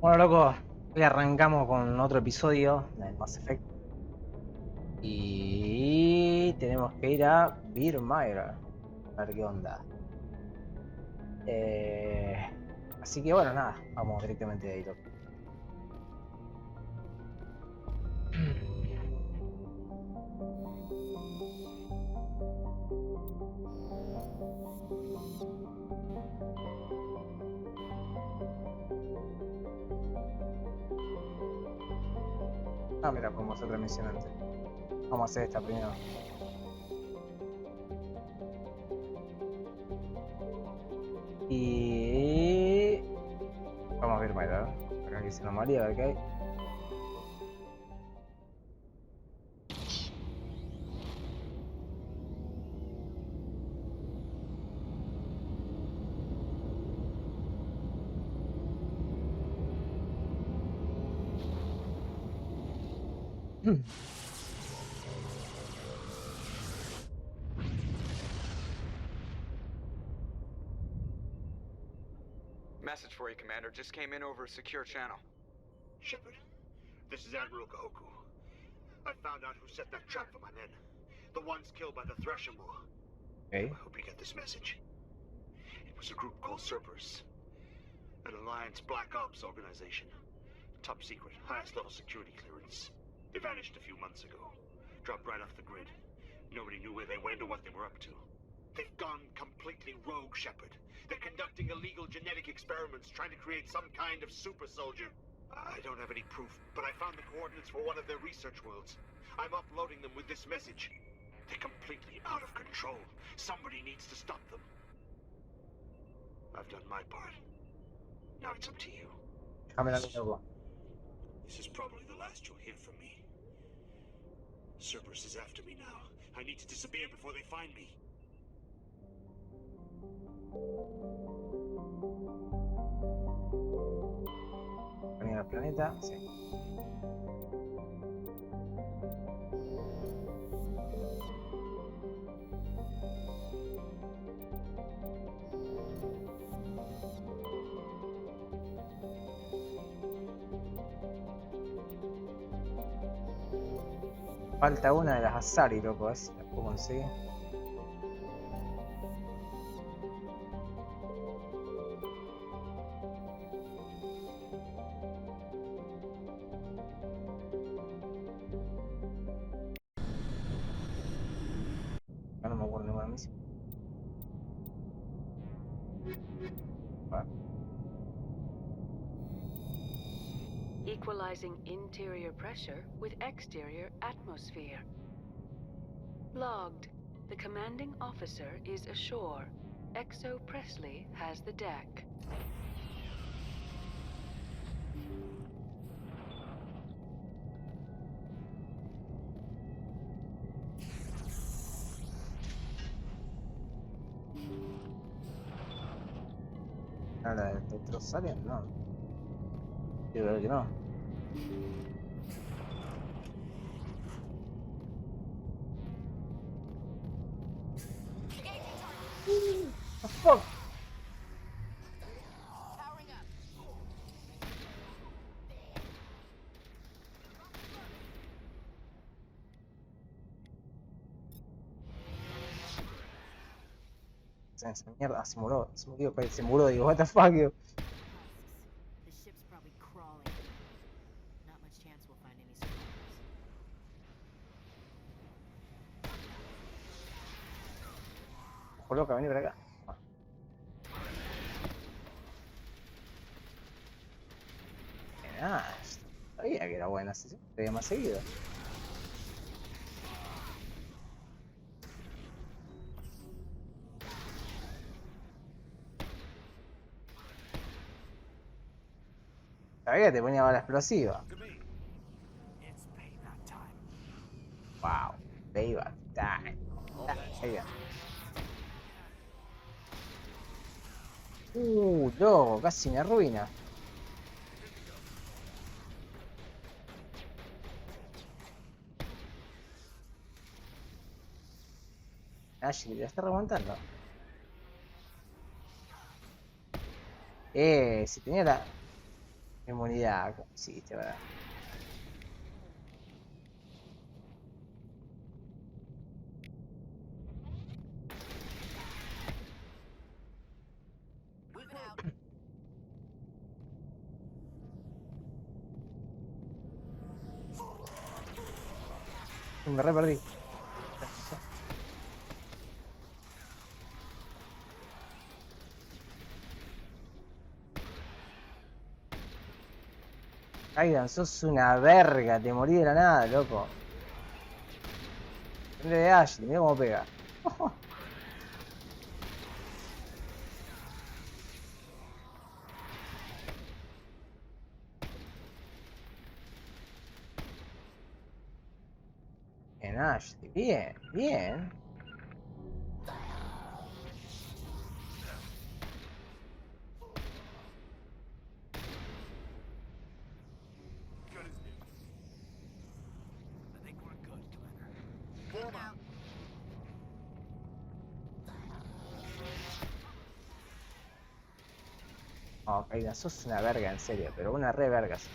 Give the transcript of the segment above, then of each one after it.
Bueno, loco, hoy arrancamos con otro episodio de Mass Effect. Y tenemos que ir a Virmire. A ver qué onda. Eh, Así que bueno, nada, vamos directamente de ahí, loco. Ah, mira, podemos hacer otra misión antes. Vamos a hacer esta primero. Y... vamos a Virmire, a ver. Acá dice anomalía, a ver qué hay. Message for you, Commander. Just came in over a secure channel. Shepard, this is Admiral Kahoku. I found out who set that trap for my men. The ones killed by the Thresher War. Okay. I hope you get this message. It was a group called Cerberus. An Alliance Black Ops organization. Top secret, highest level security clearance. They vanished a few months ago. Dropped right off the grid. Nobody knew where they went or what they were up to. They've gone completely rogue, Shepard. They're conducting illegal genetic experiments, trying to create some kind of super soldier. I don't have any proof, but I found the coordinates for one of their research worlds. I'm uploading them with this message. They're completely out of control. Somebody needs to stop them. I've done my part. Now it's up to you. Déjame la loco. This is probably the last you'll hear from me. Cerberus is after me now. I need to disappear before they find me. Venir al planeta, sí. Falta una de las Azari, loco, a ver si la puedo conseguir. No me acuerdo ninguna misión. Vale. Equalizing interior pressure with exterior atmosphere. Logged. The commanding officer is ashore. Exo Presley has the deck. ¿La del Petrosalien? No. Yo creo que no. The fuck? Esa mierda, se murió, digo, what the fuck, yo. The ship's probably crawling. Not much chance we'll find any survivors. Ojo loca, vení para acá. Ah, sabía que era buena, se veía más seguido. Sabía que te ponía bala explosiva. Wow, payback time. Ahí va. Loco, casi me arruina. Ashley, la está remontando. Si tenía la... Inmunidad, ¿cómo hiciste, verdad? Moving out. Me re perdí. Aidan, sos una verga, te morí de la nada, loco. Prende de Ashley, mira cómo pega. Bien, Ashley, bien, bien. Moving out. Oh, Aidan, sos una verga, en serio, pero una re verga sos.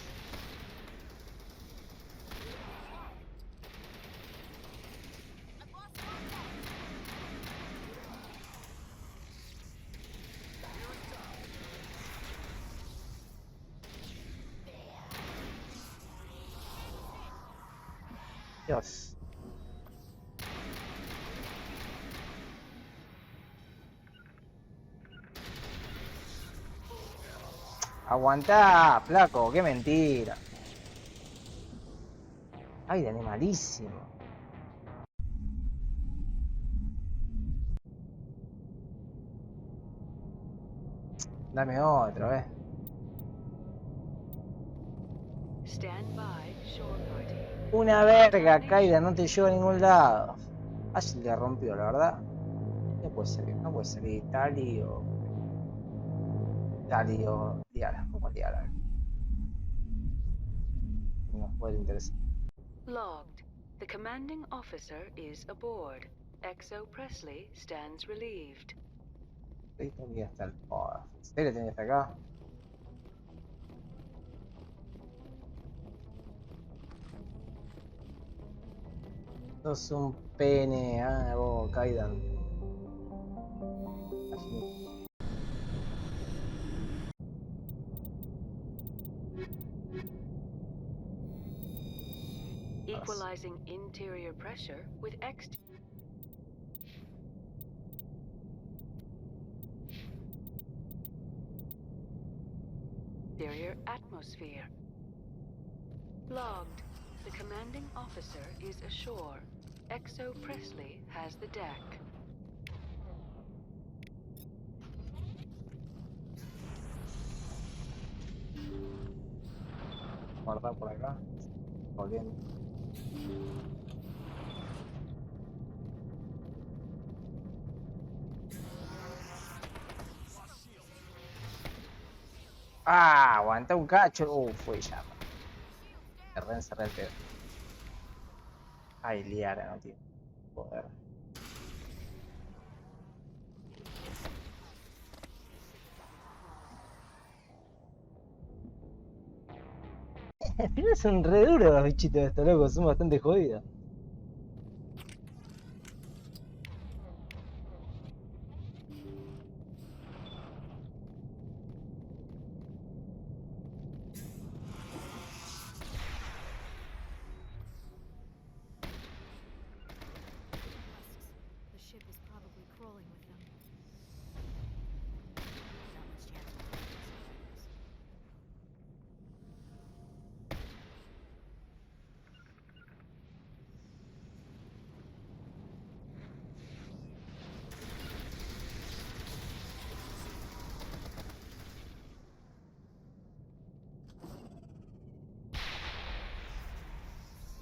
Dios. Aguantá, flaco, qué mentira. Aidan es malísimo. Dame otro, Stand by, shore party. Una verga, Kaida, no te llevo a ningún lado. Ashley le rompió, la verdad. No puede ser, no puede ser Tali o Diara. ¿Cómo Diara? Nos puede interesar. Logged. The commanding officer is aboard. XO Presley stands relieved. Ahí tenía hasta el poder. ¿En serio tenía hasta acá? Sos un pene, vos, Kaidan. Equalizing interior pressure with exterior atmosphere. Logged. The commanding officer is ashore. XO Presley has the deck. Guardar por acá. Volviendo. Ah, aguanta un cacho. Fue ya. Encerré el pedo. Ay, Liara, no tiene poder. Pero son re duros los bichitos estos locos, son bastante jodidos. The ship is probably crawling with them. Not much chance we'll find any survivors.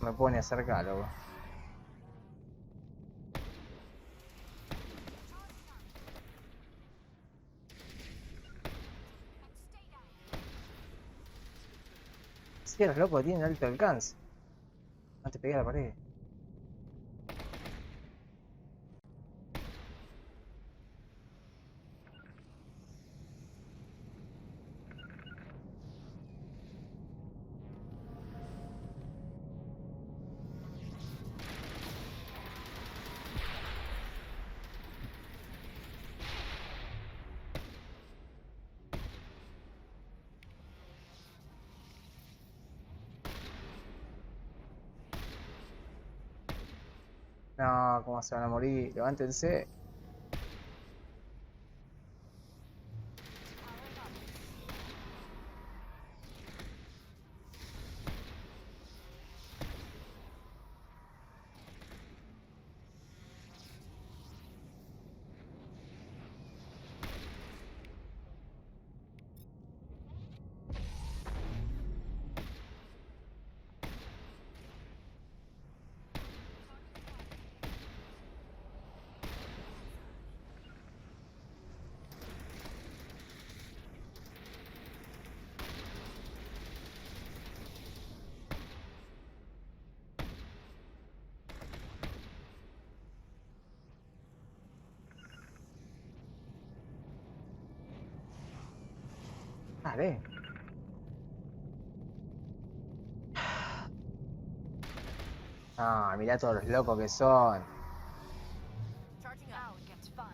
Me pone cerca, loco. Sí, los locos tienen alto alcance. No te pegué a la pared. No, ¿cómo se van a morir? Levántense. Vale. Ah, mirá todos los locos que son. Charging out gets fun.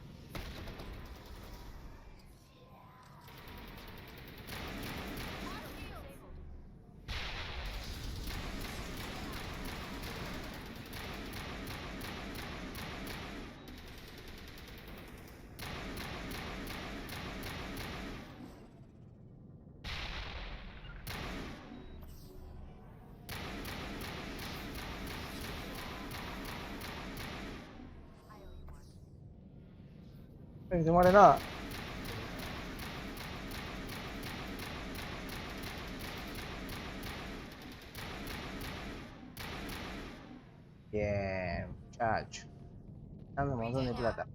No se muere nada. Bien, muchacho. Dame un montón de plata.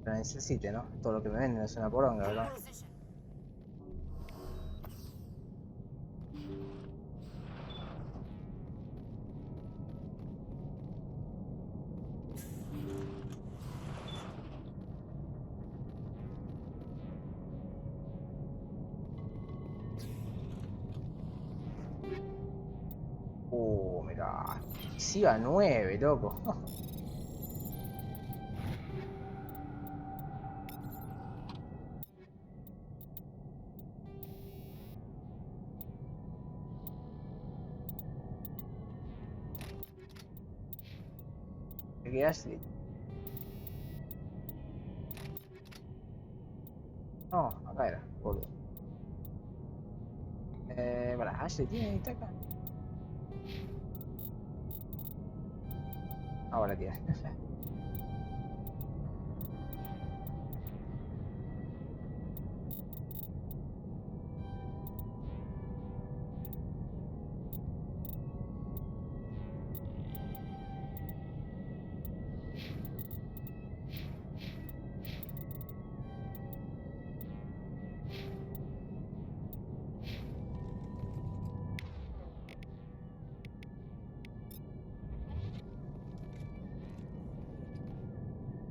Pero necesite, ¿no? Todo lo que me venden es una poronga, ¿verdad? Position. Mirá. Sí a 9, loco. ¿Te quedaste? No, acá era, boludo. Para, Ashley tiene está acá. Ahora tiene.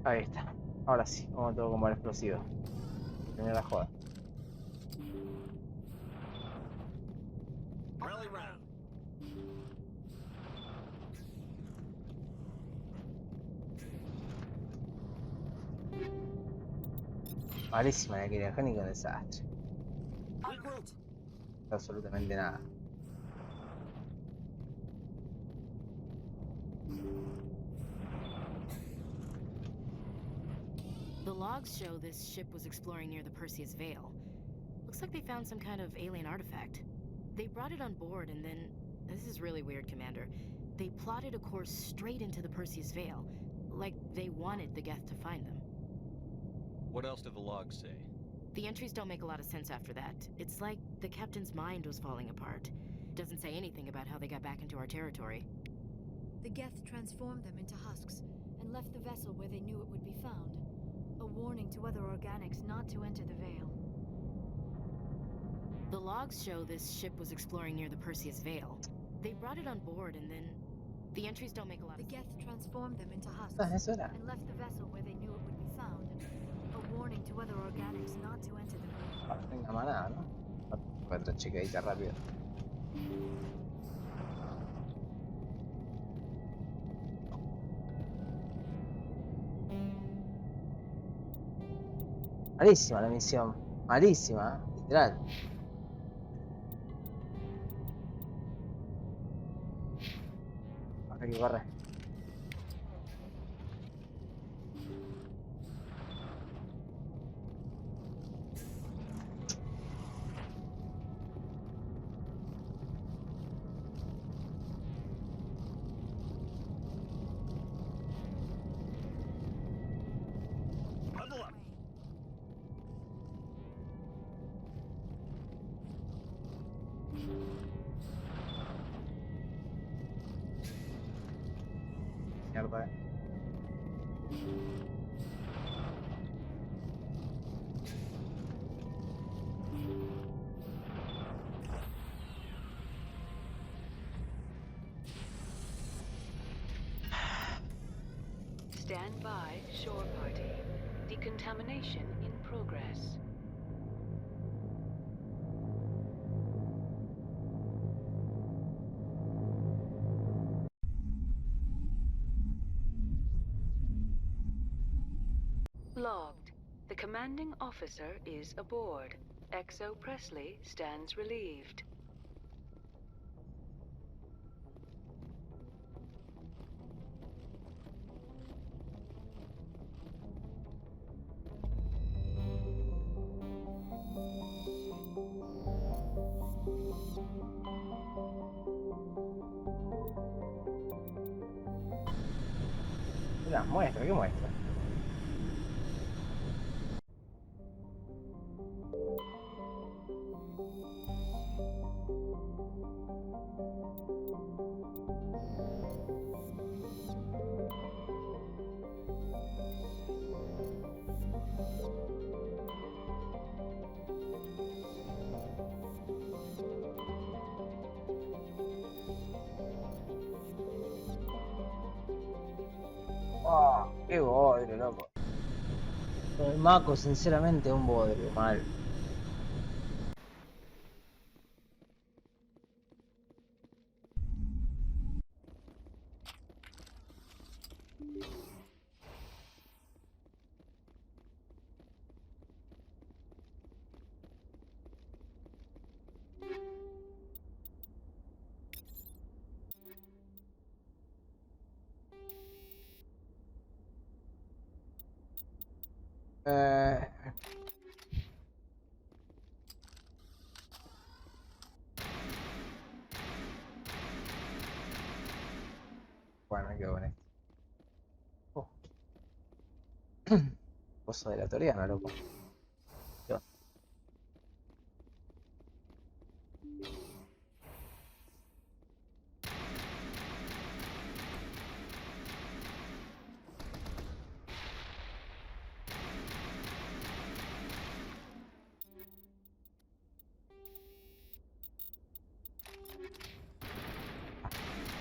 Ahí está. Ahora sí, vamos todo como el explosivo. Primera joda. Rally round. Malísima la quirogénica, un desastre. Regroup. Absolutamente nada. The logs show this ship was exploring near the Perseus Veil. Looks like they found some kind of alien artifact. They brought it on board and then... This is really weird, Commander. They plotted a course straight into the Perseus Veil. Like they wanted the Geth to find them. What else do the logs say? The entries don't make a lot of sense after that. It's like the captain's mind was falling apart. Doesn't say anything about how they got back into our territory. The Geth transformed them into husks and left the vessel where they knew it would be found. A warning to other organics not to enter the Veil. The logs show this ship was exploring near the Perseus Veil. They brought it on board and then... The entries don't make a lot The of sense. Geth transformed them into husks Eso era. and left the vessel where they knew it would be found. A warning to other organics not to enter the Veil. Venga, manada, ¿no? Otra chicadita rápido. Malísima la misión. Malísima, literal. Aquí corre. Level up. Mierda. Stand by, shore party. Decontamination in progress. Logged. The commanding officer is aboard. XO Presley stands relieved. Una muestra, ¿qué muestra? Oh, qué bodrio, loco. El Mako, sinceramente, un bodrio, mal. Eh... Bueno, me quedo con esto. Oh. Cosa de la Toriana, loco. Yo.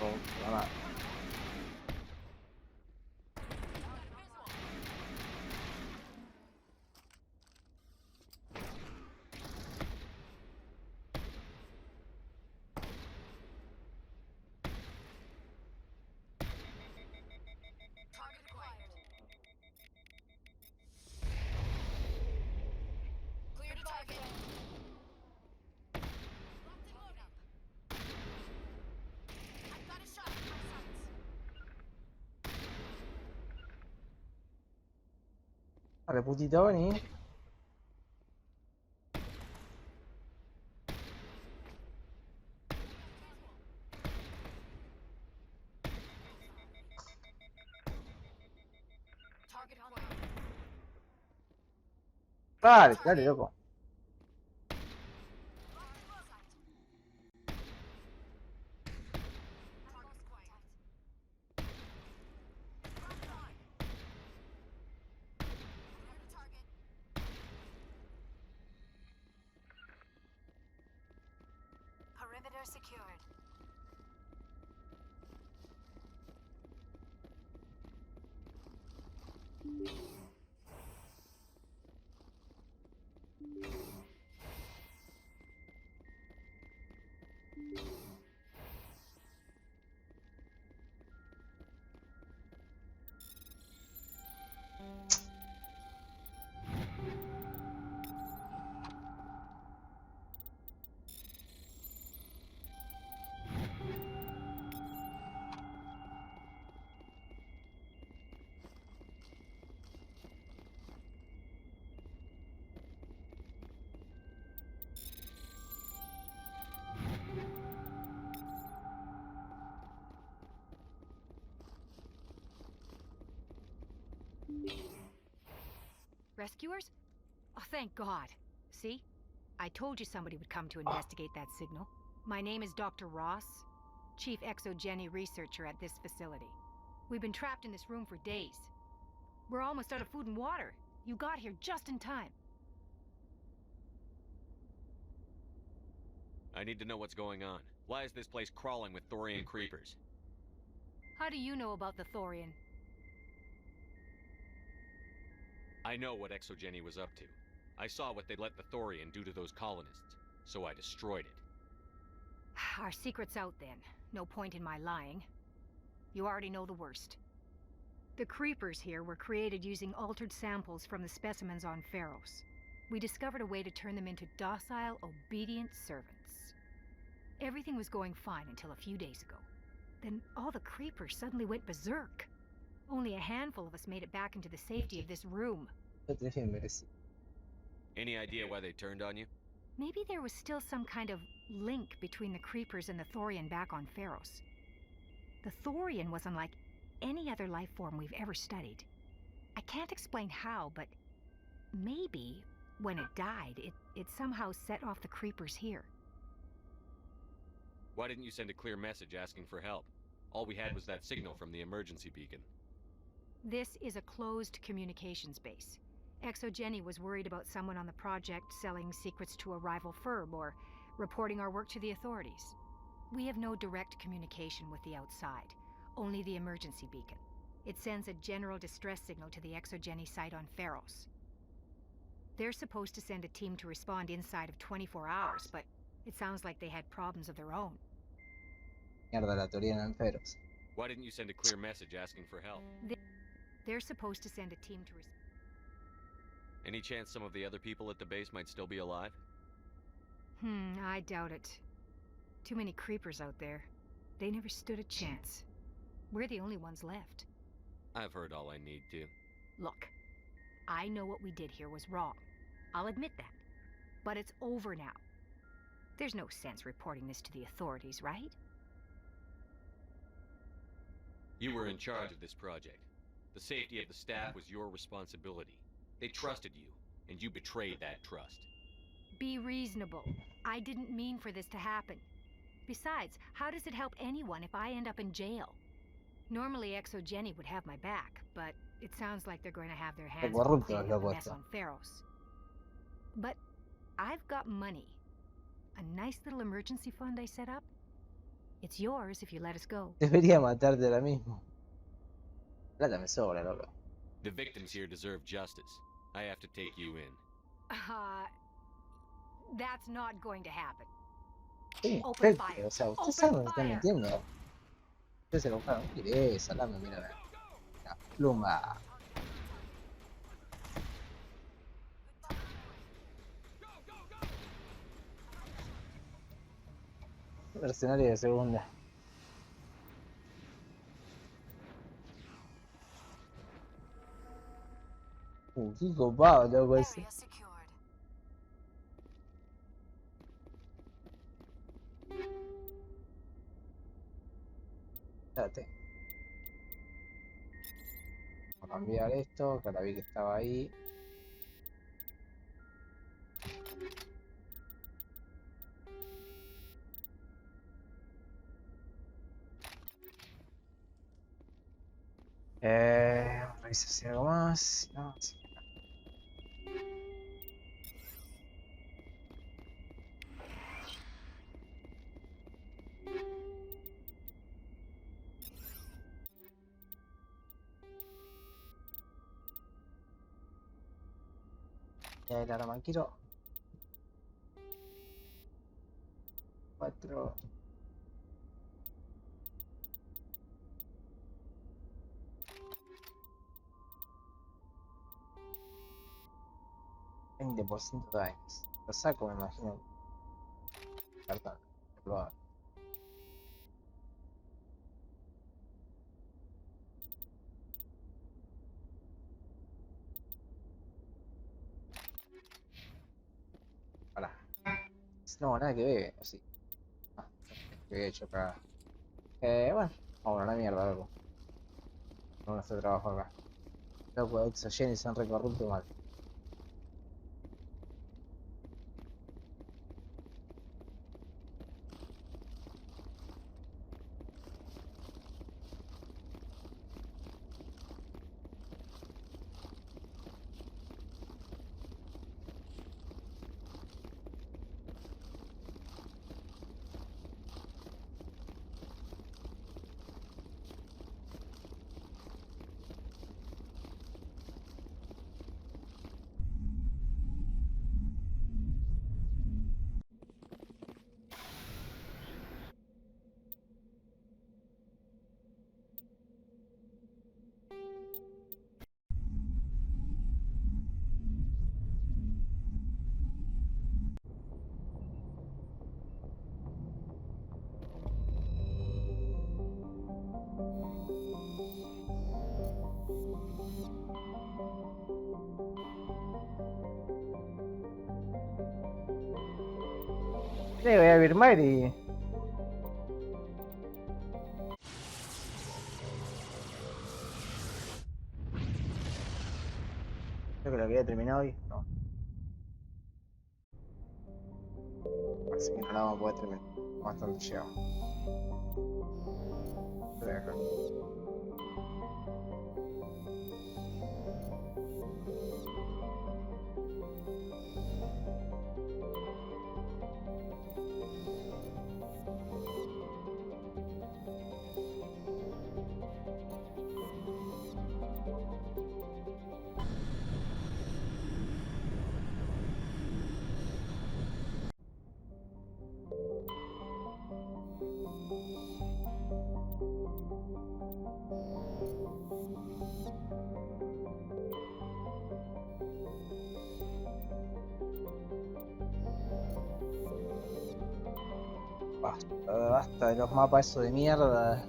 Oh, nada. Vale, putito, vení. Dale, dale, loco. Perimeter secured. Rescuers? Oh, thank God. See? I told you somebody would come to investigate that signal. My name is Dr. Ross, Chief Exogeny Researcher at this facility. We've been trapped in this room for days. We're almost out of food and water. You got here just in time. I need to know what's going on. Why is this place crawling with Thorian creepers? How do you know about the Thorian? I know what Exogeny was up to. I saw what they let the Thorian do to those colonists, so I destroyed it. Our secret's out then. No point in my lying. You already know the worst. The creepers here were created using altered samples from the specimens on Pharos. We discovered a way to turn them into docile, obedient servants. Everything was going fine until a few days ago. Then all the creepers suddenly went berserk. Only a handful of us made it back into the safety of this room. Any idea why they turned on you? Maybe there was still some kind of link between the creepers and the Thorian back on Pharos. The Thorian was unlike any other life form we've ever studied. I can't explain how, but maybe when it died, it somehow set off the creepers here. Why didn't you send a clear message asking for help? All we had was that signal from the emergency beacon. This is a closed communications base. Exogeny was worried about someone on the project selling secrets to a rival firm or reporting our work to the authorities. We have no direct communication with the outside, only the emergency beacon. It sends a general distress signal to the Exogeny site on Pharos. They're supposed to send a team to respond inside of 24 hours, but it sounds like they had problems of their own. Mierda, la teoría en Pharos. Why didn't you send a clear message asking for help? They're supposed to send a team to Any chance some of the other people at the base might still be alive? I doubt it. Too many creepers out there. They never stood a chance. We're the only ones left. I've heard all I need to. Look, I know what we did here was wrong. I'll admit that. But it's over now. There's no sense reporting this to the authorities, right? You were in charge of this project. The safety of the staff was your responsibility. They trusted you, and you betrayed that trust. Be reasonable. I didn't mean for this to happen. Besides, how does it help anyone if I end up in jail? Normally Exogeny would have my back, but it sounds like they're going to have their hands full cleaning up the mess on Pharos. But I've got money. A nice little emergency fund I set up. It's yours if you let us go. Debería matarte ahora mismo. Plata me sobra, loco. The victims here deserve justice. I have to take you in. That's not going to happen. Open fire. O sea, ustedes saben lo que están mintiendo. Ustedes se lo buscaron. Mire esa, dame, mira. La pluma. Mercenario de segunda. Qué copado, loco ese. Espérate. Voy a cambiar esto, que ahora vi que estaba ahí. Revisa si hay algo más. No, sí. Ya el arma quiero 4. %, de daños. Lo saco, me imagino. Perdón, probable. Hola. No, nada que ver, así. Ah, que había hecho acá. Bueno, vamos a la mierda, loco. No hace trabajo acá. Loco, Exogeny se han recorrupto mal. Sí, voy a Virmire y... Creo que lo quería terminar hoy. No. Así que no la vamos a poder terminar. Bastante llegamos. Voy a dejar. Basta de los mapas esos de mierda.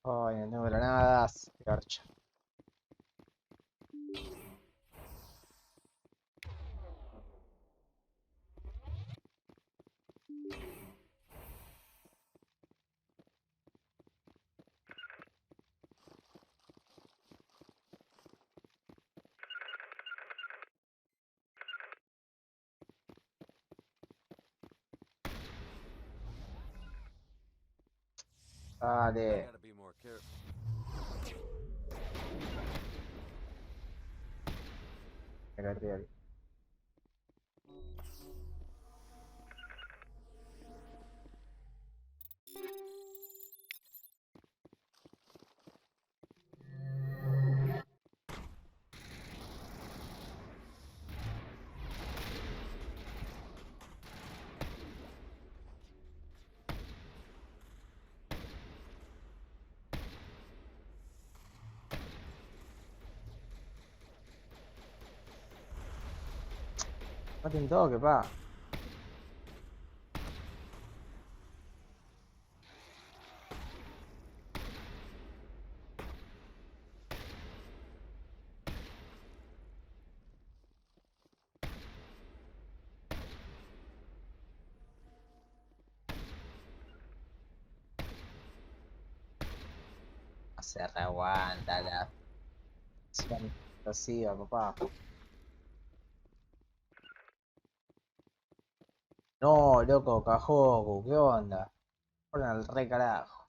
Ay, no tengo granadas. Garcha. Dale. Gotta be more careful. Era real. Maten todo, que pa. Se reaguanta la acción explosiva, papá. No, loco, Cajoku, ¿qué onda? Ponen al re carajo.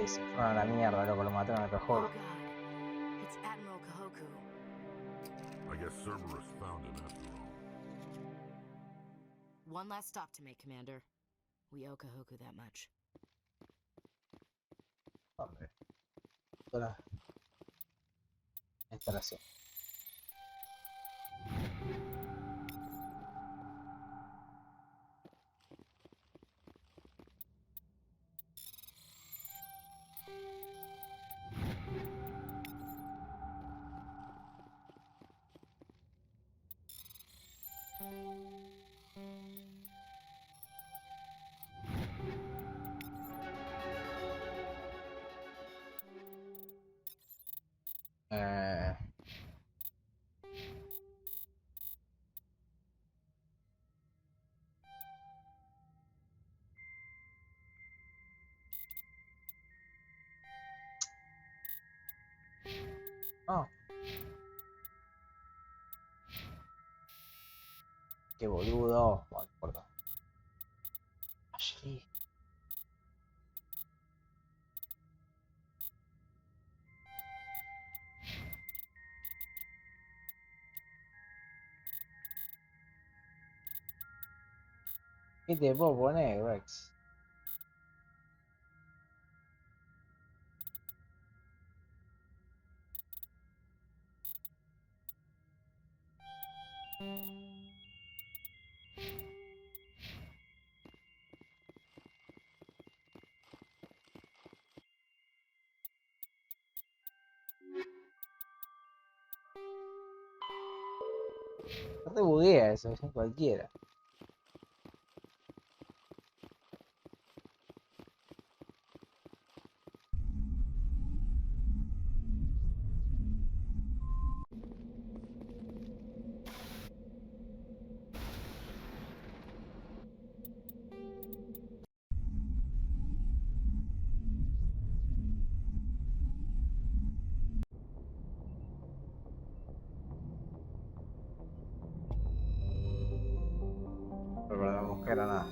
Y se fueron a la mierda, loco, lo mataron a Oh Cajoku. god. It's Admiral Kahoku. I guess Cerberus found him after all. One last stop to make, Commander. We owe Kahoku that much. Hombre. Toda la instalación. Eh... Oh. Qué boludo. Bueno, no importa. Ashley. ¿Qué te puedo poner, Wrex? No te buguea eso, es en cualquiera. Pero perdonamos que era nada.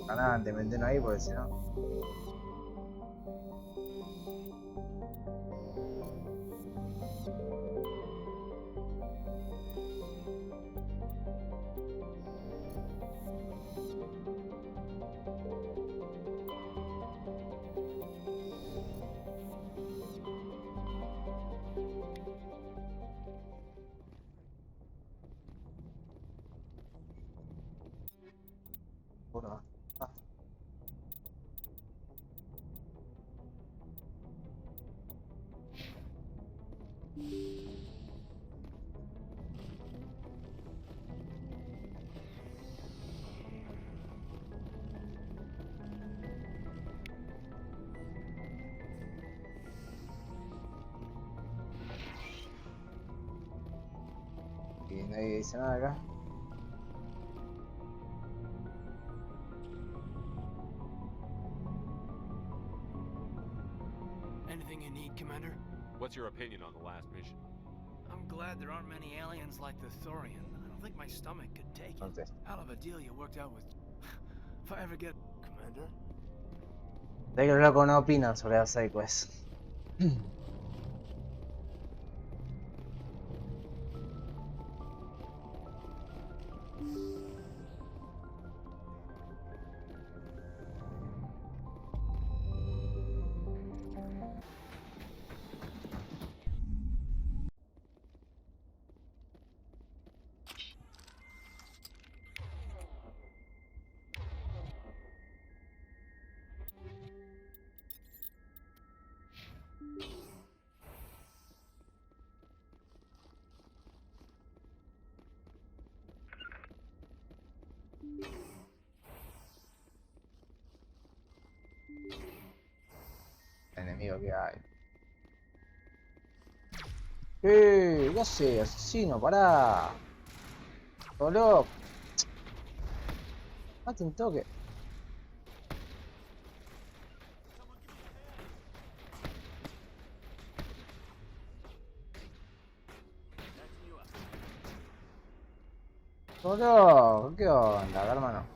Ganante, meternos ahí porque si no. Uno. Ah, y nadie dice nada acá. Anything you need, Commander? What's your opinion on the last mission? I'm glad there aren't many aliens like the Thorian. I don't think my stomach could take it. Entonces, Hell of a deal you worked out with... If I ever get... Commander? de que los locos no opinan sobre las sidequests. Enemigo que hay. ¿Qué hace, asesino? Pará. Solo. Mate un toque. Solo. ¿Qué onda, hermano?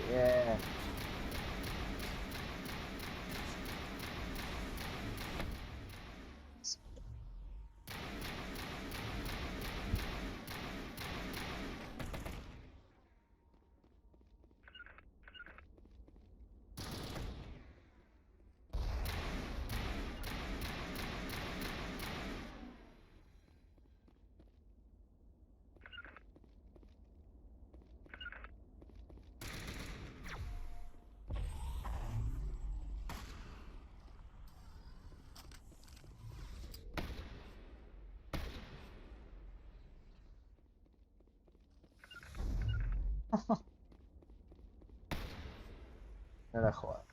Bien. No la joda.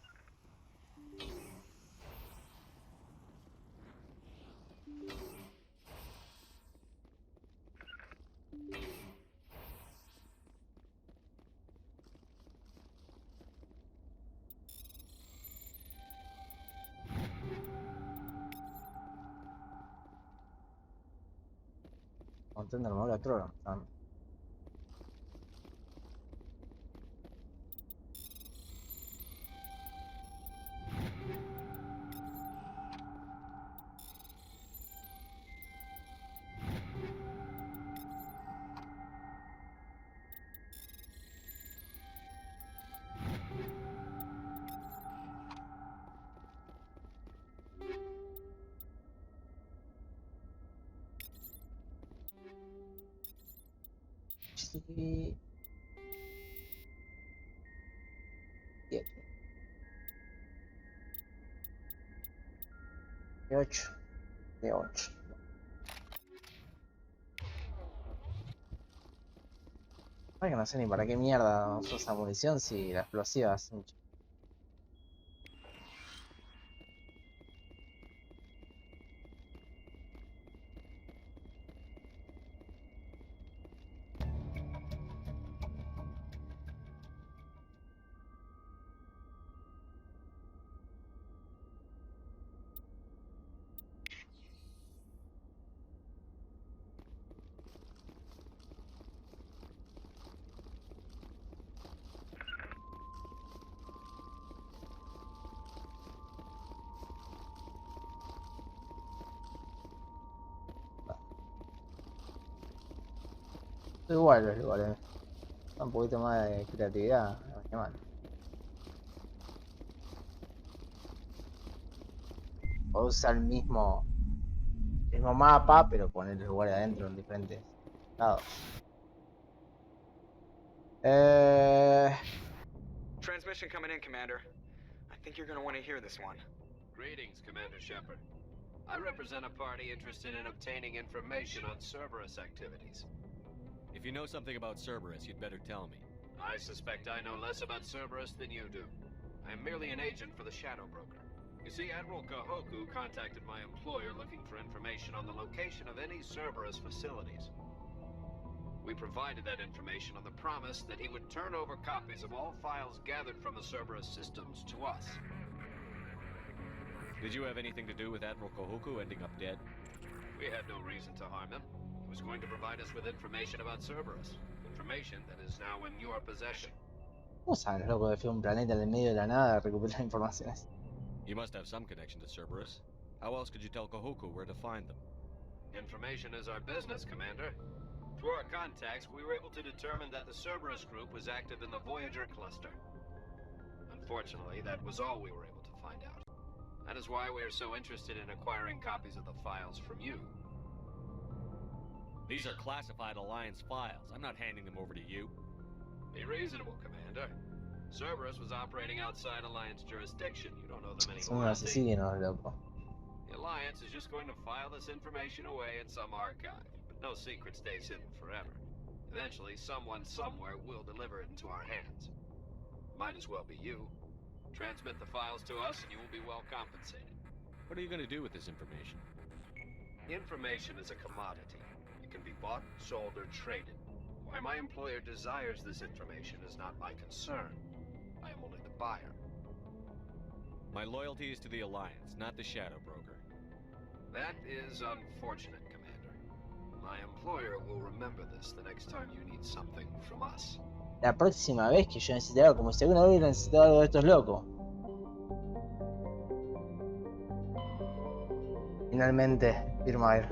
montón de armadura troll. Sí. 7. De 8. De 8. Ay, que no sé ni para qué mierda uso esa munición si la explosiva es mucho. Igual los lugares. Un poquito más de creatividad. Qué mal. O usar el mismo mapa, pero poner los lugares adentro en diferentes lados. Transmission coming in, Commander. I think you're gonna want to hear this one. Greetings, Commander Shepard. I represent a party interested in obtaining information on Cerberus activities. If you know something about Cerberus, you'd better tell me. I suspect I know less about Cerberus than you do. I am merely an agent for the Shadow Broker. You see, Admiral Kahoku contacted my employer looking for information on the location of any Cerberus facilities. We provided that information on the promise that he would turn over copies of all files gathered from the Cerberus systems to us. Did you have anything to do with Admiral Kahoku ending up dead? We had no reason to harm him. He was going to provide us with information about Cerberus. Information that is now in your possession. ¿Cómo saben los locos de fue un planeta en el medio de la nada recuperar informaciones? You must have some connection to Cerberus. How else could you tell Kahoku where to find them? Information is our business, Commander. Through our contacts, we were able to determine that the Cerberus group was active in the Voyager cluster. Unfortunately, that was all we were able to find out. That is why we are so interested in acquiring copies of the files from you. These are classified Alliance files. I'm not handing them over to you. Be reasonable, Commander. Cerberus was operating outside Alliance jurisdiction. You don't know them Son un anymore. asesino, loco. The Alliance is just going to file this information away in some archive. But no secret stays hidden forever. Eventually, someone somewhere will deliver it into our hands. Might as well be you. Transmit the files to us and you will be well compensated. What are you going to do with this information? Information is a commodity. It can be bought, sold, or traded. Why my employer desires this information is not my concern. I am only the buyer. My loyalty is to the Alliance, not the Shadow Broker. That is unfortunate, Commander. My employer will remember this the next time you need something from us. La próxima vez que yo necesite algo, como si alguna vez hubiera necesitado algo de estos locos. Finalmente, Virmire.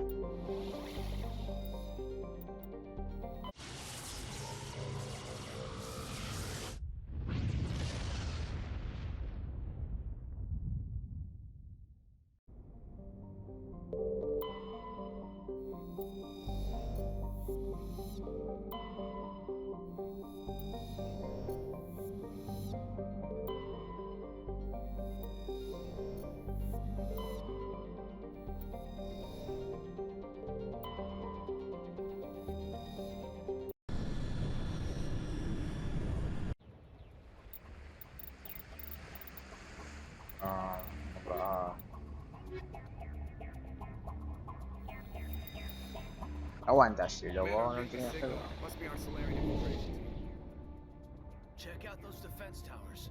Aguanta, loco, no tiene hacerlo. Must be our Solarian infiltration team. Check out those defense towers.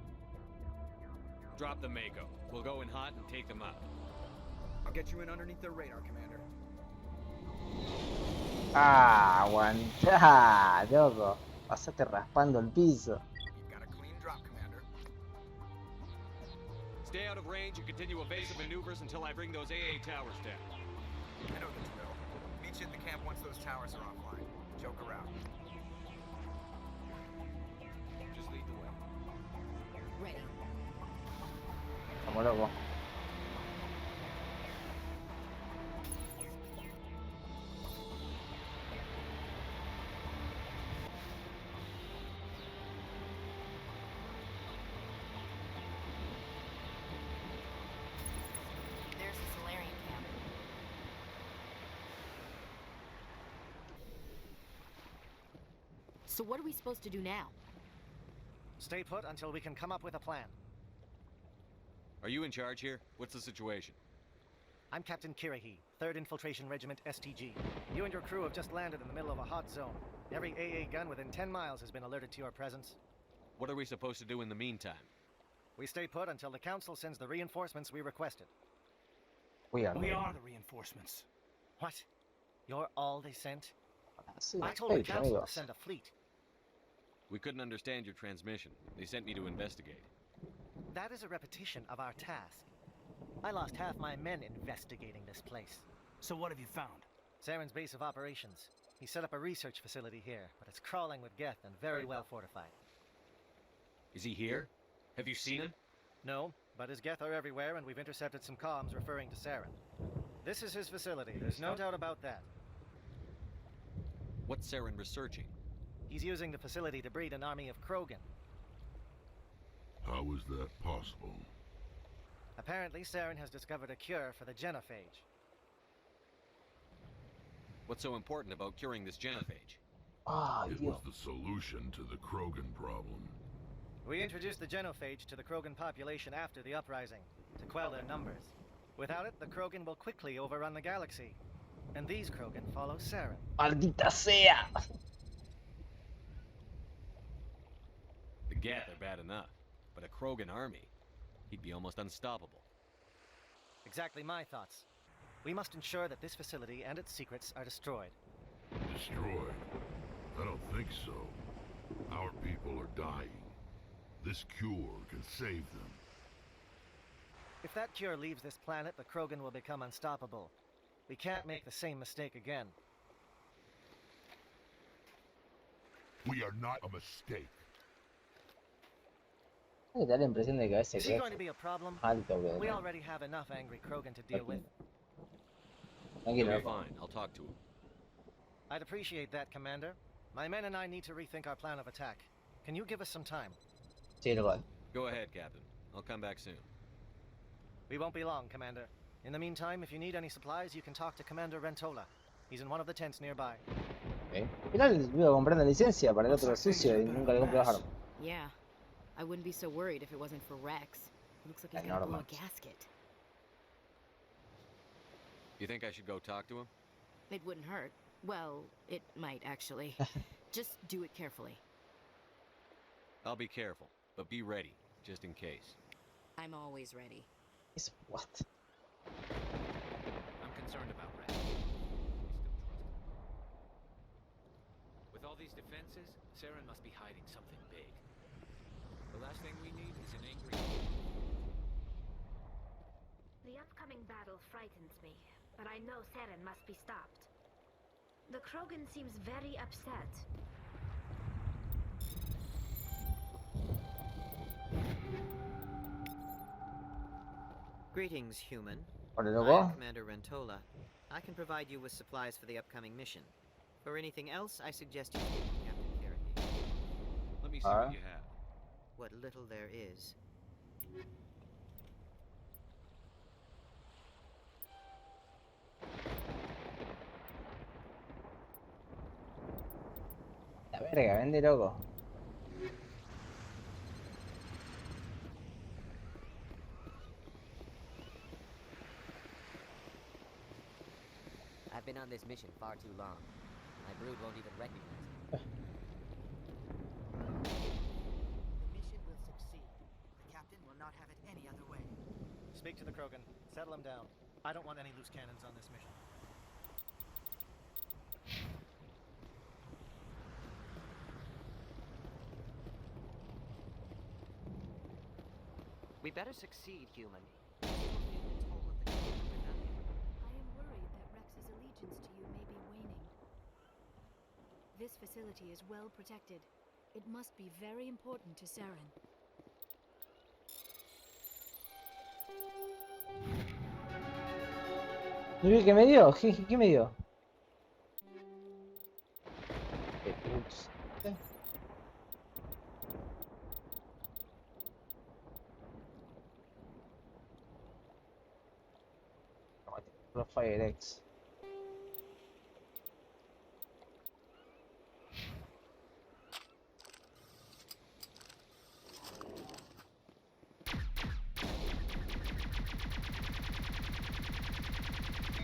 Drop the Mako. We'll go in hot and take them out. I'll get you in underneath their radar, Commander. Ah, aguantá, loco. Pasaste raspando el piso. You've got a clean drop, Commander. Stay out of range and continue evasive maneuvers until I bring those AA towers down. I know the drill. Meet you at the camp once those towers are offline. Joke around. Just lead the way. Ready. Vamos, loco. There's the Solarian camp. So what are we supposed to do now? Stay put until we can come up with a plan. Are you in charge here? What's the situation? I'm Captain Kirahi, 3rd Infiltration Regiment STG. You and your crew have just landed in the middle of a hot zone. Every AA gun within 10 miles has been alerted to your presence. What are we supposed to do in the meantime? We stay put until the Council sends the reinforcements we requested. We are. We are the reinforcements. What? You're all they sent? Sí, I told the perfecto, Council to amigos. send a fleet. We couldn't understand your transmission. They sent me to investigate. That is a repetition of our task. I lost half my men investigating this place. So what have you found? Saren's base of operations. He set up a research facility here, but it's crawling with Geth and very well fortified. Is he here? Have you seen him? No, but his Geth are everywhere, and we've intercepted some comms referring to Saren. This is his facility, there's no doubt about that. What's Saren researching? He's using the facility to breed an army of Krogan. How is that possible? Apparently, Saren has discovered a cure for the genophage. What's so important about curing this genophage? Ah, It Dios. was the solution to the Krogan problem. We introduced the genophage to the Krogan population after the uprising, to quell their numbers. Without it, the Krogan will quickly overrun the galaxy. And these Krogan follow Saren. Maldita sea. The Geth are bad enough, but a Krogan army, he'd be almost unstoppable. Exactly my thoughts. We must ensure that this facility and its secrets are destroyed. Destroyed? I don't think so. Our people are dying. This cure can save them. If that cure leaves this planet, the Krogan will become unstoppable. We can't make the same mistake again. We are not a mistake. Me da la impresión de que a ese Is he que going to be a problem? alto, We que already have enough angry Krogan to deal with. He'll tranquilo. be fine. I'll talk to him. I'd appreciate that, Commander. My men and I need to rethink our plan of attack. Can you give us some time? Sí, igual. Go ahead, Captain. I'll come back soon. We won't be long, Commander. In the meantime, if you need any supplies, you can talk to Commander Rentola. He's in one of the tents nearby. Okay. Al final iba a comprar una licencia para el otro sucio y nunca le compré las armas. Yeah. I wouldn't be so worried if it wasn't for Wrex. Looks like he's gonna blow a gasket. You think I should go talk to him? It wouldn't hurt. Well, it might actually. Just do it carefully. I'll be careful, but be ready, just in case. I'm always ready. It's what? I'm concerned about Wrex. We still trust him. With all these defenses, Saren must be hiding something big. The last thing we need is an angry... The upcoming battle frightens me, but I know Saren must be stopped. The Krogan seems very upset. Greetings, human. Hola, I loco. am Commander Rentola. I can provide you with supplies for the upcoming mission. For anything else, I suggest you speak to Captain Kirahi. Let me see what you have. What little there is. La verga, vende loco. I've been on this mission far too long. My brood won't even recognize me. The mission will succeed. The captain will not have it any other way. Speak to the Krogan. Settle him down. I don't want any loose cannons on this mission. We better succeed, human. I am worried that Wrex's allegiance to you may be waning. This facility is well protected. It must be very important to Saren. ¿Qué me dio? ¿Qué me dio? Ups. Firex.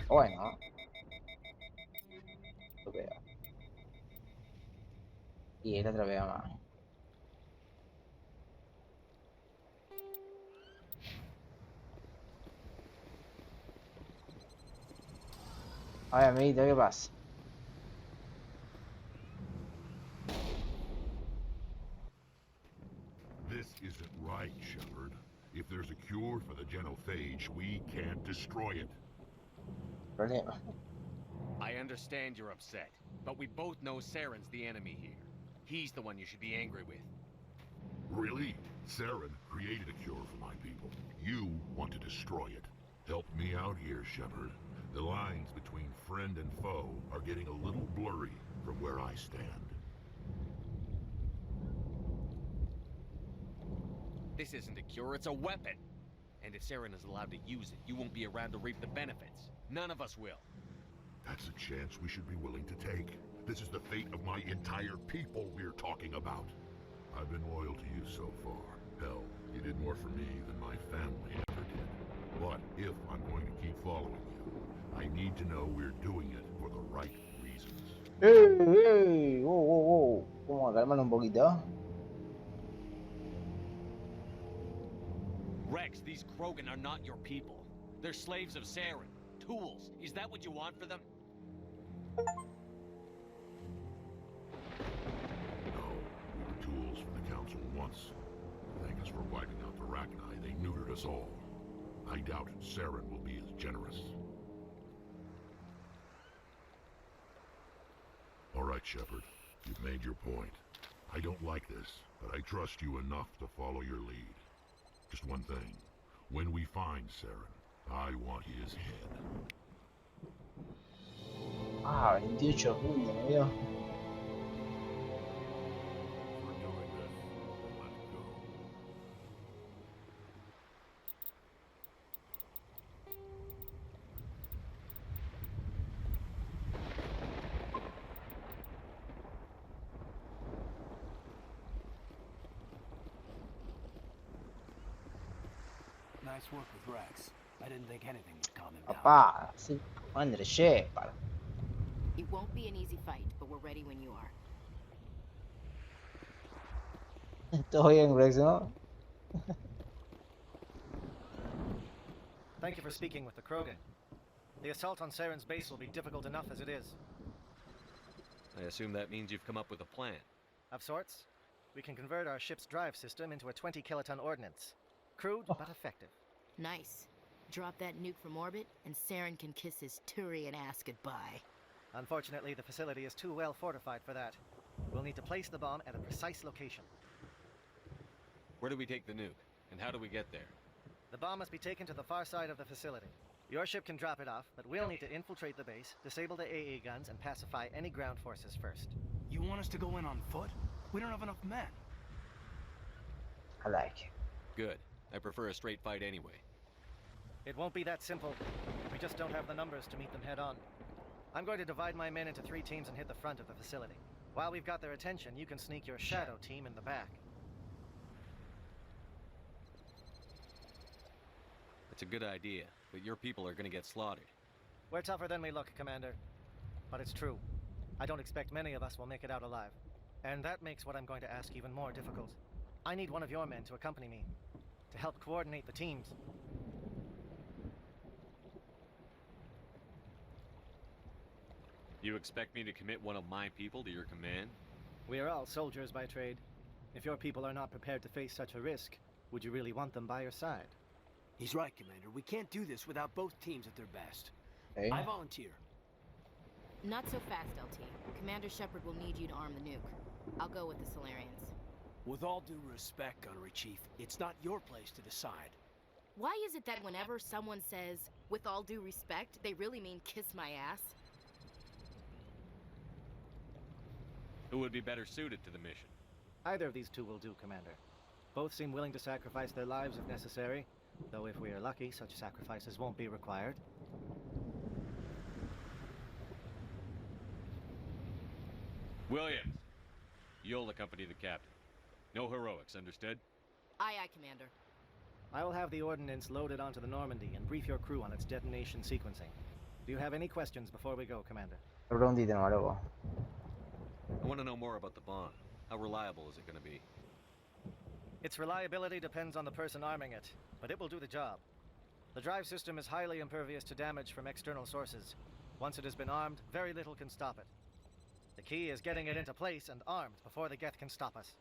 Bueno. Lo veo. Y el otro veo más. A ver, amiguito, ¿qué pasa? This isn't right, Shepard. If there's a cure for the genophage, we can't destroy it. Problema. I understand you're upset, but we both know Saren's the enemy here. He's the one you should be angry with. Really? Saren created a cure for my people. You want to destroy it. Help me out here, Shepard. The lines between friend and foe are getting a little blurry from where I stand. This isn't a cure, it's a weapon. And if Saren is allowed to use it, you won't be around to reap the benefits. None of us will. That's a chance we should be willing to take. This is the fate of my entire people we're talking about. I've been loyal to you so far. Hell, you did more for me than my family ever did. But if I'm going to keep following you, I need to know we're doing it for the right reasons. ¡Ey! ¡Oh! Vamos a calmarnos un poquito. Wrex, these Krogan are not your people. They're slaves of Saren. Tools. Is that what you want for them? No, we were tools for the Council once. Thank us for wiping out the Rachni. They neutered us all. I doubt Saren will be as generous. All right, Shepard. You've made your point. I don't like this, but I trust you enough to follow your lead. Just one thing. When we find Saren, I want his head. Ah, 28 segundos, me dio. Nice work with Wrex. I didn't think anything would calm him down. Papá, sí, Andre Shepard. It won't be an easy fight, but we're ready when you are. Todo bien, Wrex, ¿no? Thank you for speaking with the Krogan. The assault on Saren's base will be difficult enough as it is. I assume that means you've come up with a plan. Of sorts. We can convert our ship's drive system into a 20-kiloton ordnance. Crude, but effective. Nice. Drop that nuke from orbit, and Saren can kiss his Turian ass goodbye. Unfortunately, the facility is too well fortified for that. We'll need to place the bomb at a precise location. Where do we take the nuke? And how do we get there? The bomb must be taken to the far side of the facility. Your ship can drop it off, but we'll need to infiltrate the base, disable the AA guns, and pacify any ground forces first. You want us to go in on foot? We don't have enough men. I like it. Good. I prefer a straight fight anyway. It won't be that simple. We just don't have the numbers to meet them head on. I'm going to divide my men into 3 teams and hit the front of the facility. While we've got their attention, you can sneak your shadow team in the back. It's a good idea, but your people are gonna get slaughtered. We're tougher than we look, Commander. But it's true. I don't expect many of us will make it out alive. And that makes what I'm going to ask even more difficult. I need one of your men to accompany me, to help coordinate the teams. You expect me to commit one of my people to your command? We are all soldiers by trade. If your people are not prepared to face such a risk, Would you really want them by your side? He's right, Commander. We can't do this without both teams at their best. Okay. I volunteer. Not so fast, LT. Commander Shepard will need you to arm the nuke. I'll go with the Solarians. With all due respect, Gunnery Chief, it's not your place to decide. Why is it that whenever someone says, with all due respect, they really mean kiss my ass? Who would be better suited to the mission? Either of these two will do, Commander. Both seem willing to sacrifice their lives if necessary, though if we are lucky, such sacrifices won't be required. Williams, you'll accompany the captain. No heroics, understood? Aye, aye, Commander. I will have the ordnance loaded onto the Normandy and brief your crew on its detonation sequencing. Do you have any questions before we go, Commander? Rondite, no, loco. I want to know more about the bomb. How reliable is it going to be? Its reliability depends on the person arming it, but it will do the job. The drive system is highly impervious to damage from external sources. Once it has been armed, very little can stop it. The key is getting it into place and armed before the Geth can stop us.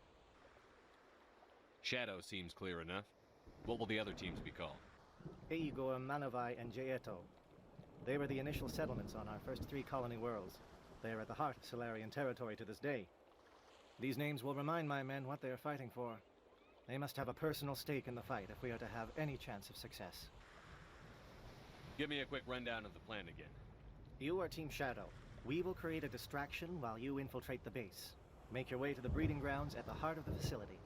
Shadow seems clear enough. What will the other teams be called? Igor, Manavai, and Jaeto. They were the initial settlements on our first 3 colony worlds. They are at the heart of Solarian territory to this day. These names will remind my men what they are fighting for. They must have a personal stake in the fight if we are to have any chance of success. Give me a quick rundown of the plan again. You are Team Shadow. We will create a distraction while you infiltrate the base. Make your way to the breeding grounds at the heart of the facility.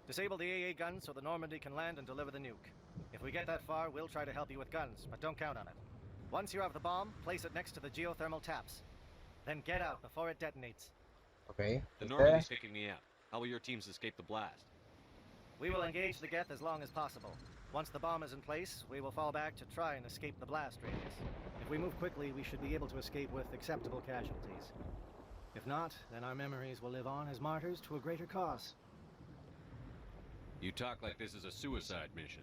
Disable the AA guns so the Normandy can land and deliver the nuke. If we get that far, we'll try to help you with guns, but don't count on it. Once you have the bomb, place it next to the geothermal taps. Then get out before it detonates. Okay. The Normandy's taking me out. How will your teams escape the blast? We will engage the Geth as long as possible. Once the bomb is in place, we will fall back to try and escape the blast radius. If we move quickly, we should be able to escape with acceptable casualties. If not, then our memories will live on as martyrs to a greater cause. You talk like this is a suicide mission.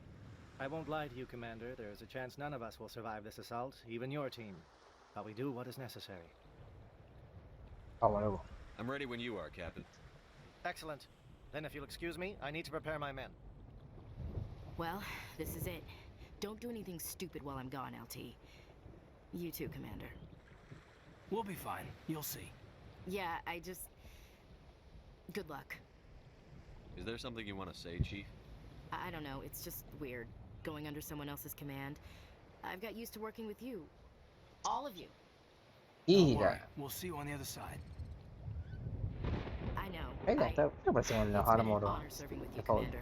I won't lie to you, Commander. There is a chance none of us will survive this assault, even your team. But we do what is necessary. I'm ready when you are, Captain. Excellent. Then if you'll excuse me, I need to prepare my men. Well, this is it. Don't do anything stupid while I'm gone, LT. You too, Commander. We'll be fine. You'll see. Yeah, I just... Good luck. Is there something you want to say, Chief? I don't know, it's just weird, going under someone else's command. I've got used to working with you. All of you. Don't worry. We'll see you on the other side. I know. It's been an honor serving with you, Commander.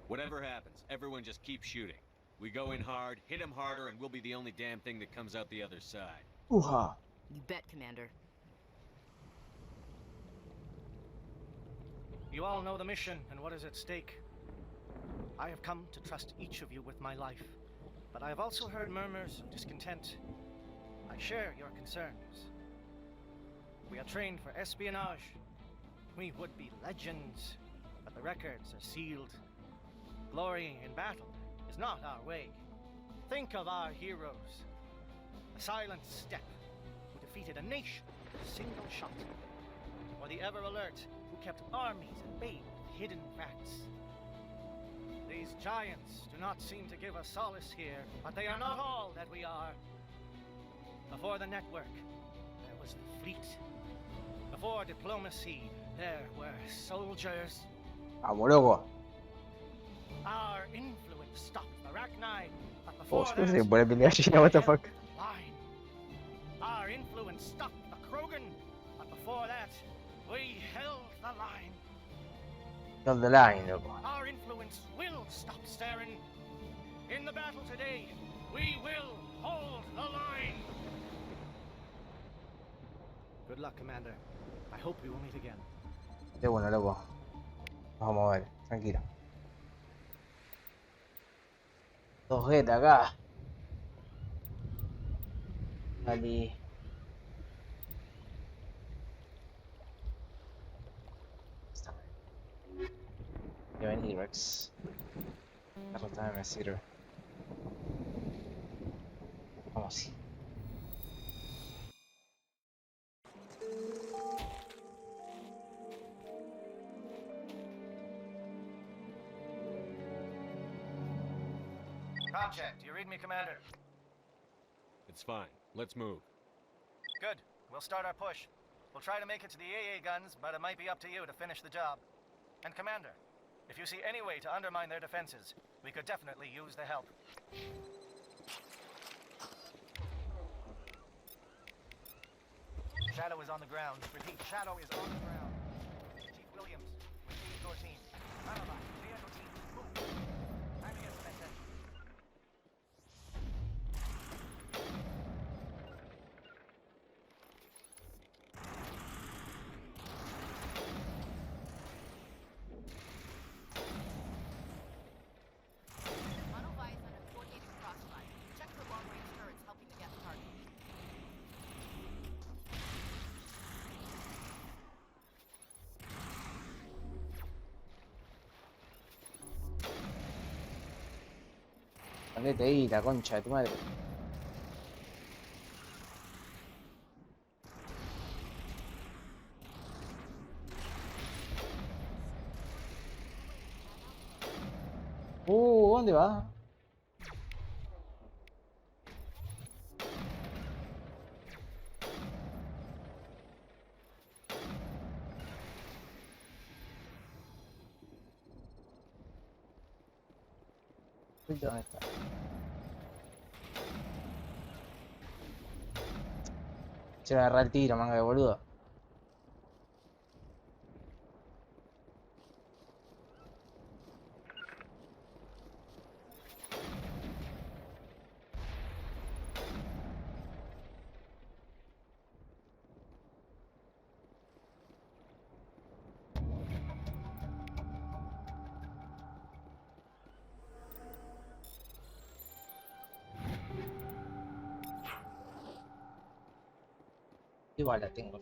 Whatever happens, everyone just keep shooting. We go in hard, hit them harder, and we'll be the only damn thing that comes out the other side. Ooh-ha. You bet, Commander. You all know the mission and what is at stake. I have come to trust each of you with my life, but I have also heard murmurs of discontent. I share your concerns. We are trained for espionage. We would be legends, but the records are sealed. Glorying in battle is not our way. Think of our heroes. The silent step who defeated a nation with a single shot. Or the ever-alert who kept armies at bay with hidden facts. These giants do not seem to give us solace here, but they are not all that we are. Before the network, there was the fleet. Before diplomacy, there were soldiers. Our influence stopped the Arachnide, but before that, what the fuck? line. Our influence stopped the Krogan, but before that, we held the line. Held the line, loco. Our influence will stop Saren. In the battle today, we will hold the line. Good luck, Commander. I hope we will meet again. De bueno, loco. Vamos a ver, tranquilo. Dos Geta acá. Ali. Ya vení, Wrex. Derrotame me sirve. Vamos así. comm check. Do you read me, Commander? It's fine. Let's move. Good. We'll start our push. We'll try to make it to the AA guns, but it might be up to you to finish the job. And Commander, if you see any way to undermine their defenses, we could definitely use the help. Shadow is on the ground. Repeat, Shadow is on the ground. Chief Williams, with your team. Manava, clear your team. Move. I'm here, Commander. Manova is under coordinated crossfire. Check for long-range turrets helping to get the target. ¿Dónde te di la concha de tu madre? ¿Dónde va? ¿Dónde está? Se va a agarrar el tiro, manga de boludo. ¿Qué bala tengo?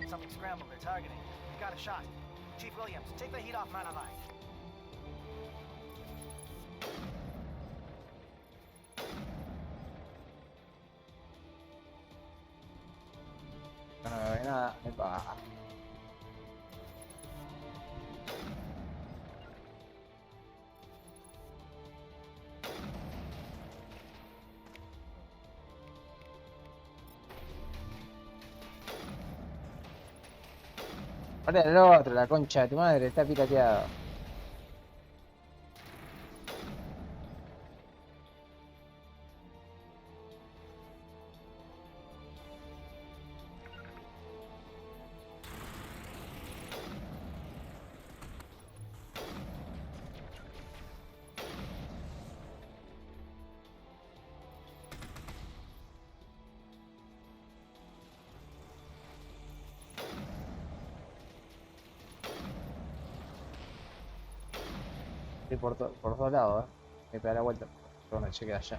Something scrambled. They're targeting. We got a shot. Chief Williams, take the heat off Manavai. No me ve nada. Epa. Ahora el otro, la concha de tu madre, está pirateado. Estoy por todos lados, Me pega la vuelta. Pero no llegué allá.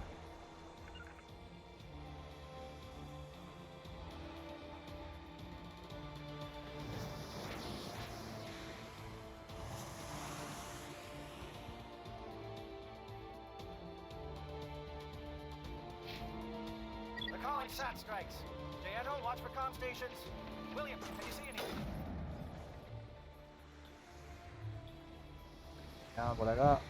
They're calling SAT strikes. Jaeto, watch for comm stations. Williams, can you see anything? Nada por acá.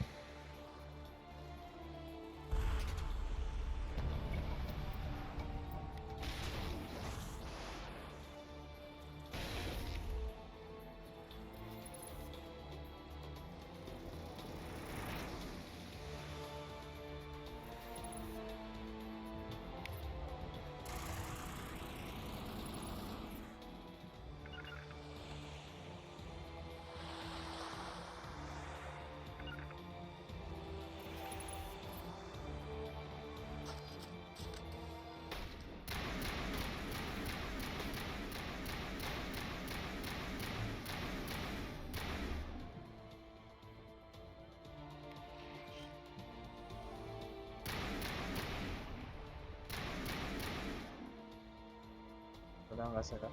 tengo que hacer acá.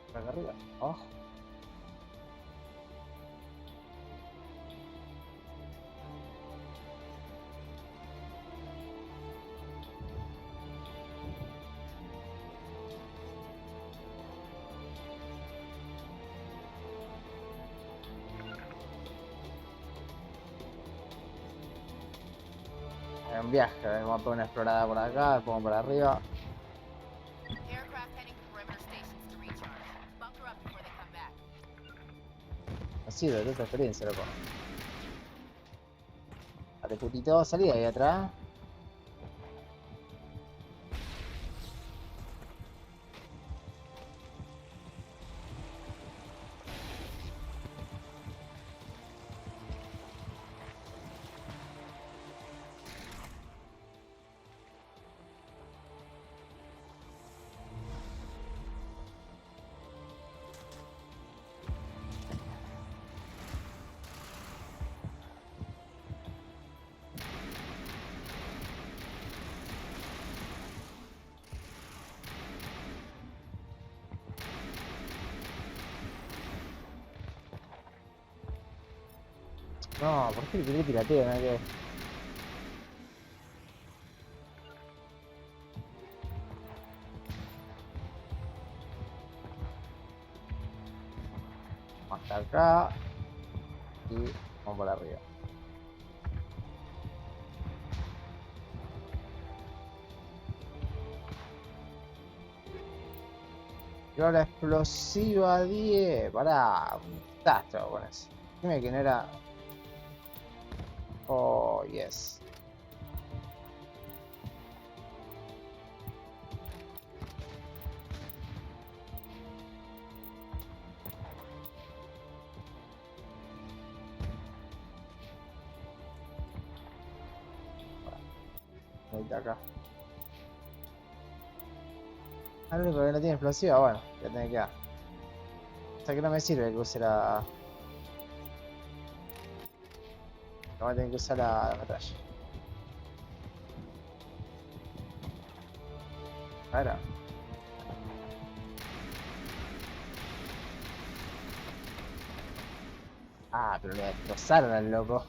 Por acá arriba. Abajo. Hay un viaje, vamos a pegar una explorada por acá, después vamos para arriba. Así de esta experiencia, loco. Dale, putito, salí de ahí atrás. No, ¿por qué le pirateo? ¿No? Que... Hasta acá. Y vamos para arriba. Y ahora explosiva 10. Pará, un desastre con eso. Dime que no era. Oh, yes. Ahí está acá. Ah, lo único que no tiene explosiva, bueno, ya tiene que quedar. O sea que no me sirve que use la... Vamos a tener que usar la batalla. Ahora. Ah, pero lo destrozaron al loco.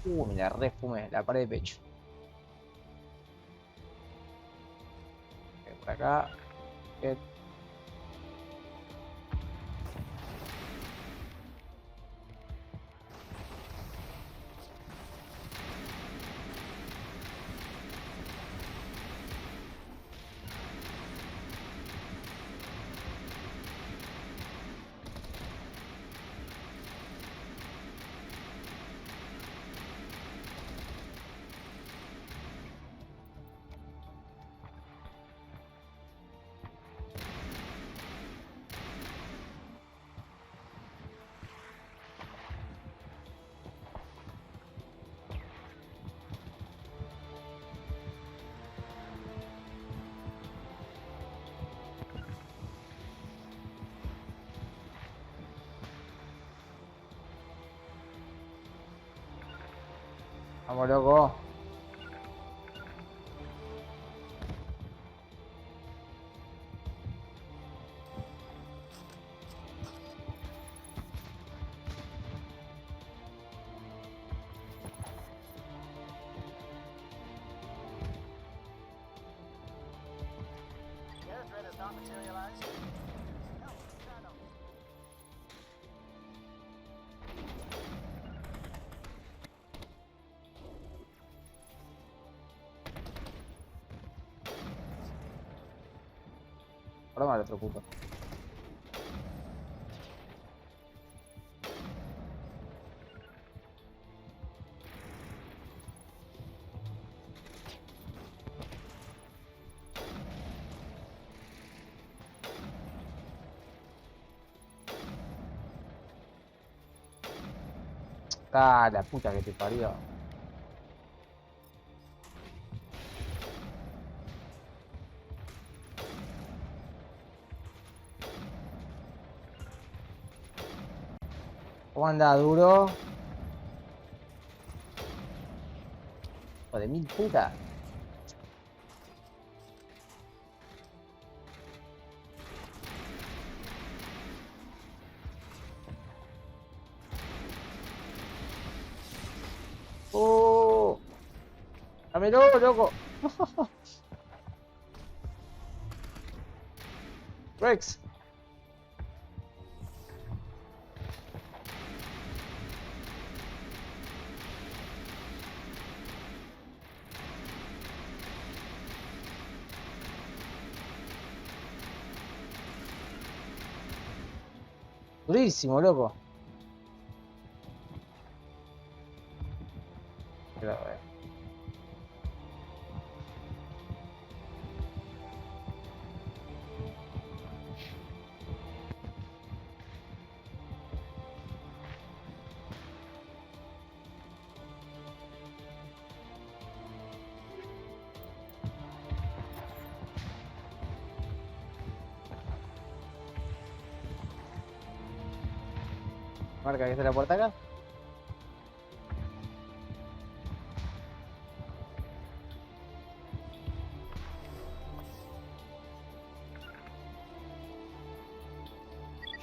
Me la refumé, la pared de pecho. Por acá. Vamos, loco. Ahora mal otro puto. Ah, la puta que te parió. ¿Cómo anda, duro? Hijo de mil puta. ¡Oh! ¡Dámelo, loco! Wrex. Durísimo, loco. Quiero ver. Marca que está la puerta acá.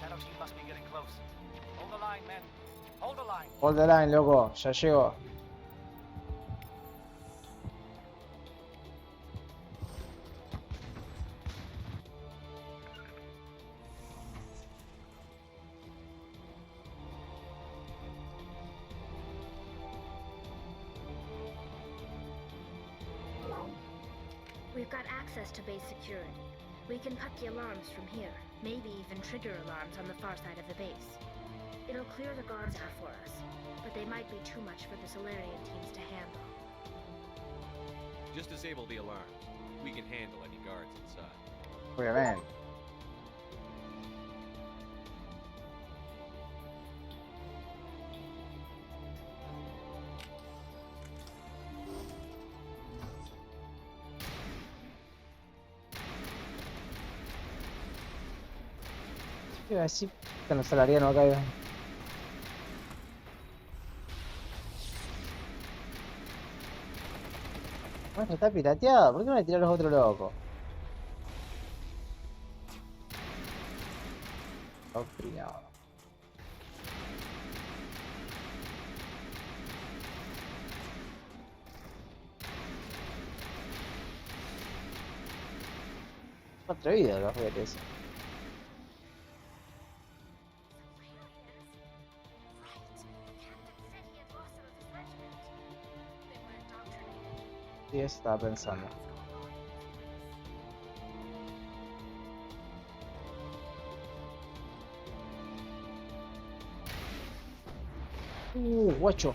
Shadow team must be getting close. Hold the line, men. Hold the line. Hold the line, loco. Ya llego. We've got access to base security. We can cut the alarms from here. Maybe even trigger alarms on the far side of the base. It'll clear the guards out for us, but they might be too much for the Solarian teams to handle. Just disable the alarms. We can handle any guards inside. Obviamente. Iba a decir que no salaría, no caiga. Bueno, está pirateado. ¿Por qué no le tiró a los otros locos? Obstinado. Atrevido los juguetes. Sí, eso estaba pensando. Guacho.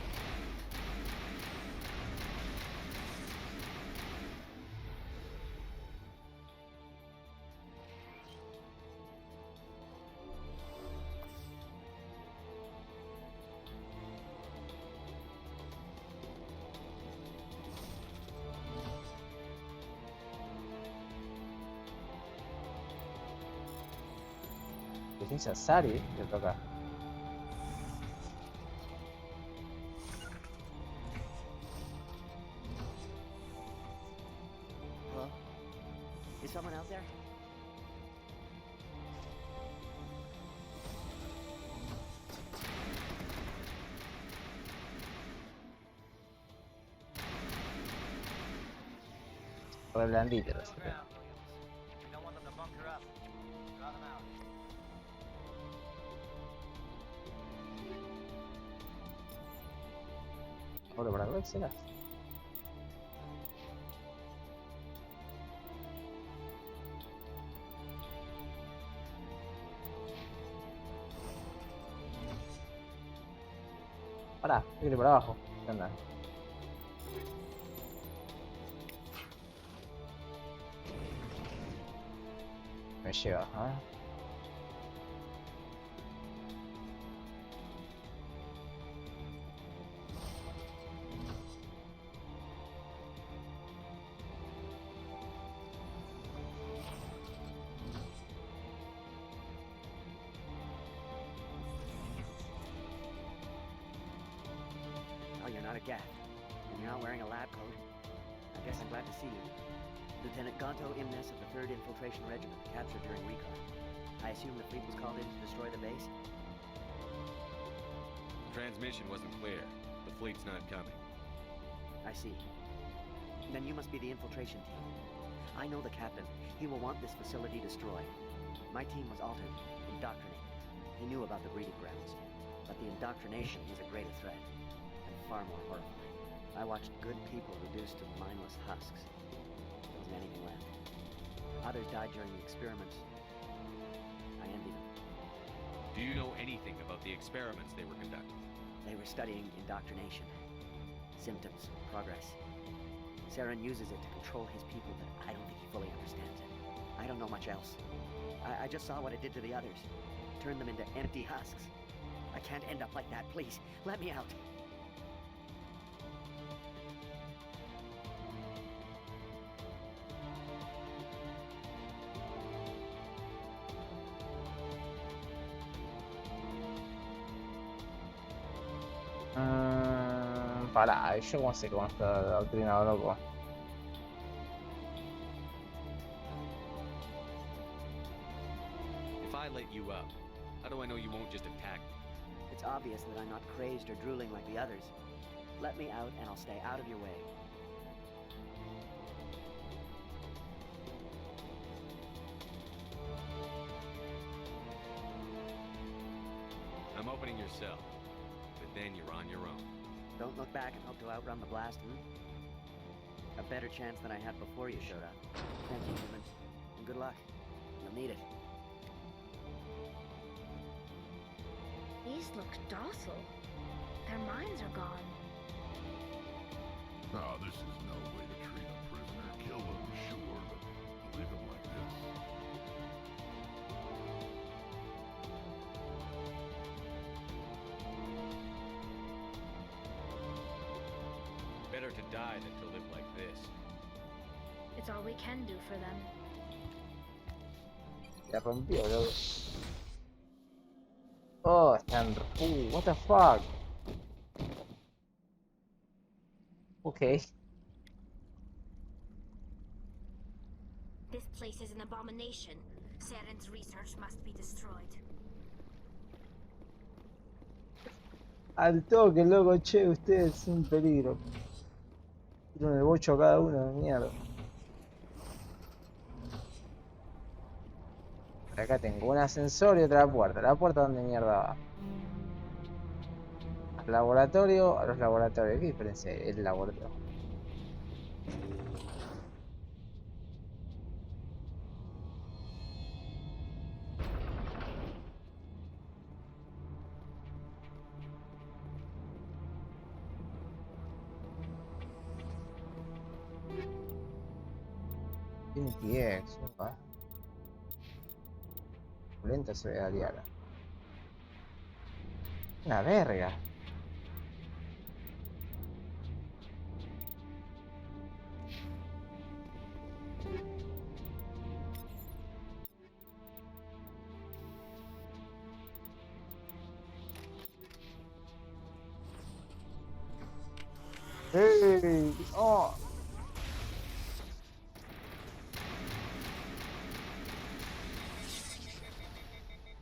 Defensa Sari, le toca. Hello? Is someone out there? Re blandito. Ahora para Wrex será. Pará, ir por abajo. ¿Qué onda? Me lleva, ¿eh? Oh, you're not a gat. Then You're not wearing a lab coat. I guess I'm glad to see you. Lieutenant Gonto Imnes of the 3rd Infiltration Regiment, captured during recon. I assume the fleet was called in to destroy the base? Transmission wasn't clear. The fleet's not coming. I see. Then you must be the infiltration team. I know the captain. He will want this facility destroyed. My team was altered, indoctrinated. He knew about the breeding grounds. But the indoctrination was a greater threat, and far more horrifying. I watched good people reduced to mindless husks. There wasn't anything left. Others died during the experiments. I envy them. Do you know anything about the experiments they were conducting? They were studying indoctrination. Symptoms, progress. Saren uses it to control his people, but I don't think he fully understands it. I don't know much else. I just saw what it did to the others. Turned them into empty husks. I can't end up like that, please. Let me out. Pará, yo cómo sé cómo está adoctrinado, loco. If I let you up, how do I know you won't just attack me? It's obvious that I'm not crazed or drooling like the others. Let me out and I'll stay out of your way. I'm opening your cell, but then you're on your own. Don't look back and hope to outrun the blast, A better chance than I had before you showed up. Thank you, human. And good luck. You'll need it. These look docile. Their minds are gone. Oh, this is no way to treat a prisoner. Kill them, sure, but leave them like this. Better to die than to live like this. It's all we can do for them. La rompió, loco. Oh, están... what the fuck? Okay. This place is an abomination. Saren's research must be destroyed. Al toque, loco, che, ustedes sin peligro. Tiran el bocho a cada uno, de mierda. Por acá tengo un ascensor y otra puerta. ¿La puerta dónde mierda va? ¿Al laboratorio? A los laboratorios. ¿Qué diferencia hay? El laboratorio. TX, ¿va? Lenta se ve a diario. Una verga. ¡Hey! ¡Oh!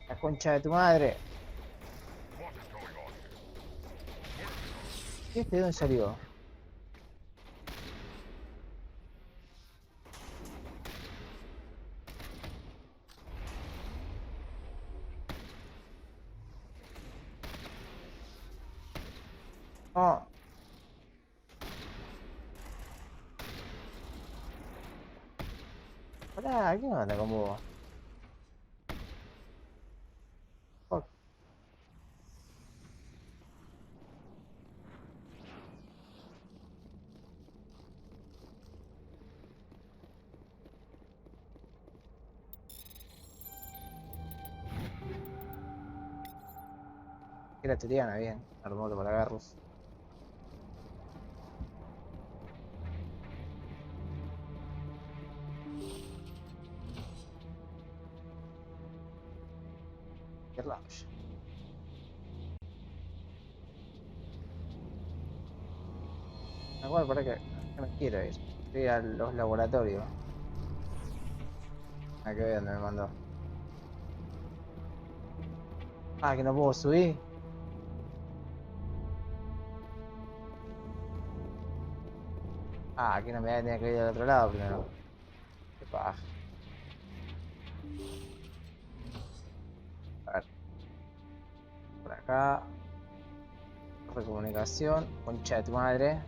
La concha de tu madre. ¿Y este de dónde salió? Oh. Hola, ¿qué onda con vos? Fuck. Era turiana, bien. Armado para agarros. Lounge. Igual, para que me quiero ir. Estoy a los laboratorios. A que ver dónde me mandó. Ah, que no puedo subir. Ah, aquí no me tenía que ir al otro lado primero. Qué paja. A ver. Por acá. Recomunicación. Concha de tu madre.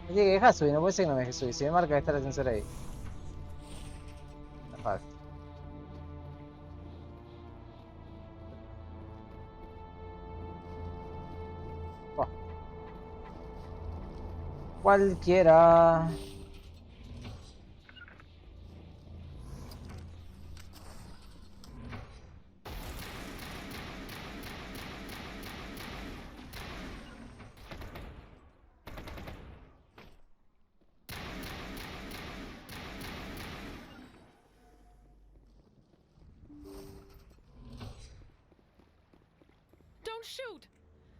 Me tiene que dejar subir, no puede ser que no me deje subir. Si me marca que está el ascensor ahí. No falta. Oh. Cualquiera. Don't shoot!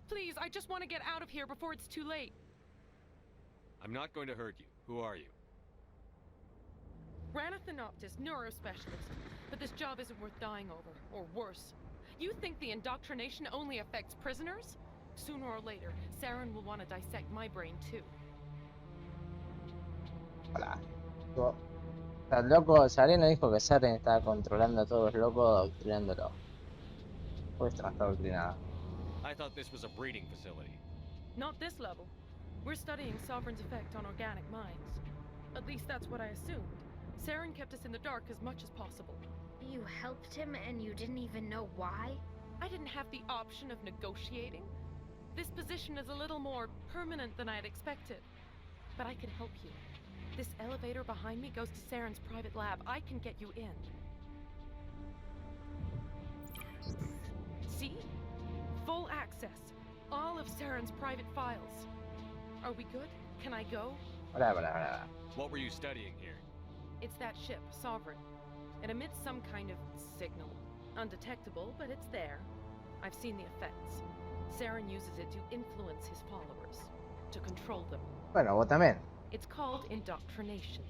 Please, I just want to get out of here before it's too late. I'm not going to hurt you. Who are you? Ranathanoptis, neurospecialist. But this job isn't worth dying over, or worse. You think the indoctrination only affects prisoners? Sooner or later, Saren will want to dissect my brain too. Hola. El loco, Saren no dijo que Saren estaba controlando a todos los locos, adoctrinándolo. Pues está adoctrinado. I thought this was a breeding facility. Not this level. We're studying Sovereign's effect on organic minds. At least that's what I assumed. Saren kept us in the dark as much as possible. You helped him and you didn't even know why? I didn't have the option of negotiating. This position is a little more permanent than I had expected. But I can help you. This elevator behind me goes to Saren's private lab. I can get you in. See? Full access. All of Saren's private files. Are we good? Can I go? What were you studying here? It's that ship, Sovereign. It emits some kind of signal. Undetectable, but it's there. I've seen the effects. Saren uses it to influence his followers. To control them. Bueno, vos también. It's called indoctrination.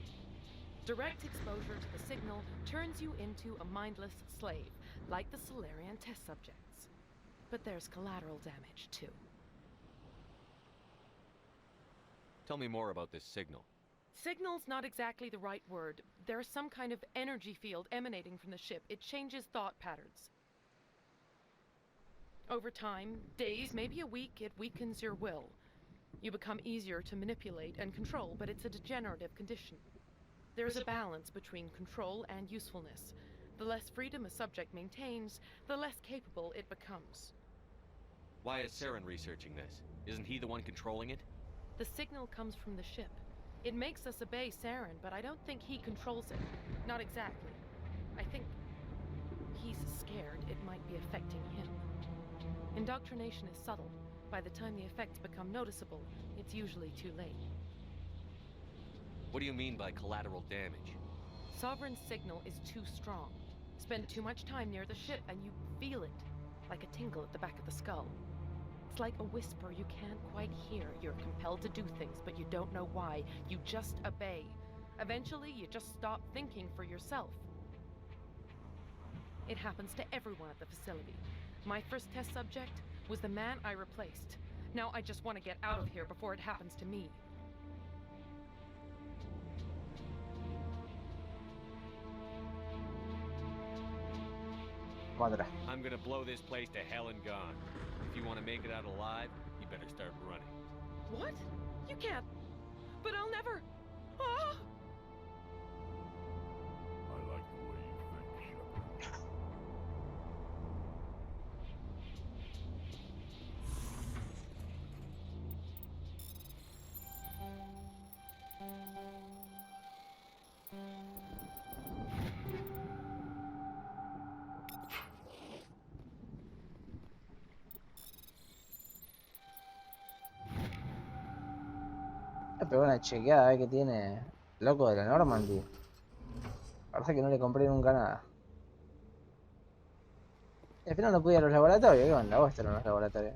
Direct exposure to the signal turns you into a mindless slave, like the Solarian test subjects. But there's collateral damage, too. Tell me more about this signal. Signal's not exactly the right word. There's some kind of energy field emanating from the ship. It changes thought patterns. Over time, days, maybe a week, it weakens your will. You become easier to manipulate and control, but it's a degenerative condition. There's a balance between control and usefulness. The less freedom a subject maintains, the less capable it becomes. Why is Saren researching this? Isn't he the one controlling it? The signal comes from the ship. It makes us obey Saren, but I don't think he controls it. Not exactly. I think he's scared it might be affecting him. Indoctrination is subtle. By the time the effects become noticeable, it's usually too late. What do you mean by collateral damage? Sovereign's signal is too strong. Spend too much time near the ship and you feel it, like a tingle at the back of the skull. It's like a whisper you can't quite hear. You're compelled to do things, but you don't know why. You just obey. Eventually, you just stop thinking for yourself. It happens to everyone at the facility. My first test subject was the man I replaced. Now I just want to get out of here before it happens to me. I'm gonna blow this place to hell and gone. If you want to make it out alive, you better start running. What? You can't. But I'll never. Ah! I like the way you think, Shepard. Pegó una chequeada a ver qué tiene el loco de la Normandy. Parece que no le compré nunca nada. Y al final no pude ir a los laboratorios. ¿Qué onda? Vos estás en los laboratorios.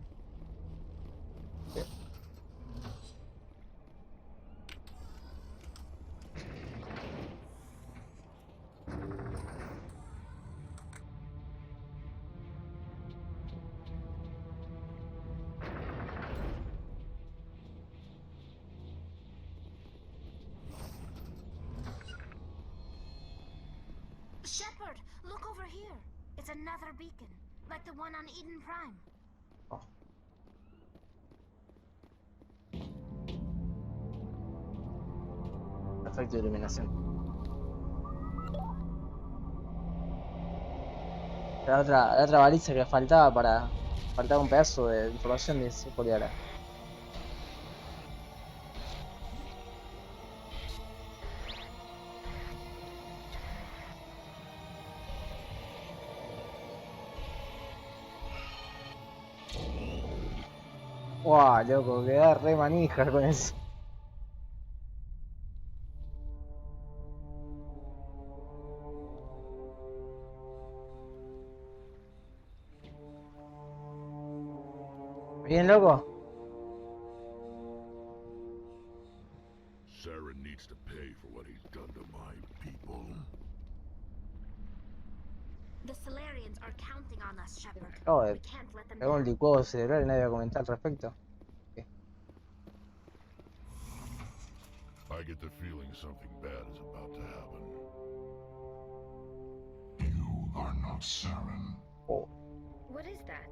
Shepard, look over here. It's another beacon, like the one on Eden Prime. Oh. Efecto de iluminación. La otra baliza que faltaba para... Faltaba un pedazo de información de ese coreana. Wow, loco, queda re manija con eso. Bien, loco. Saren needs to pay for what he's done to my people. The Solarians are counting on us, Shepard. Acabo We de can't let them pegar un down. licuado cerebral y nadie va a comentar al respecto. I get the feeling something bad is about to happen. You are not Saren. Oh. What is that?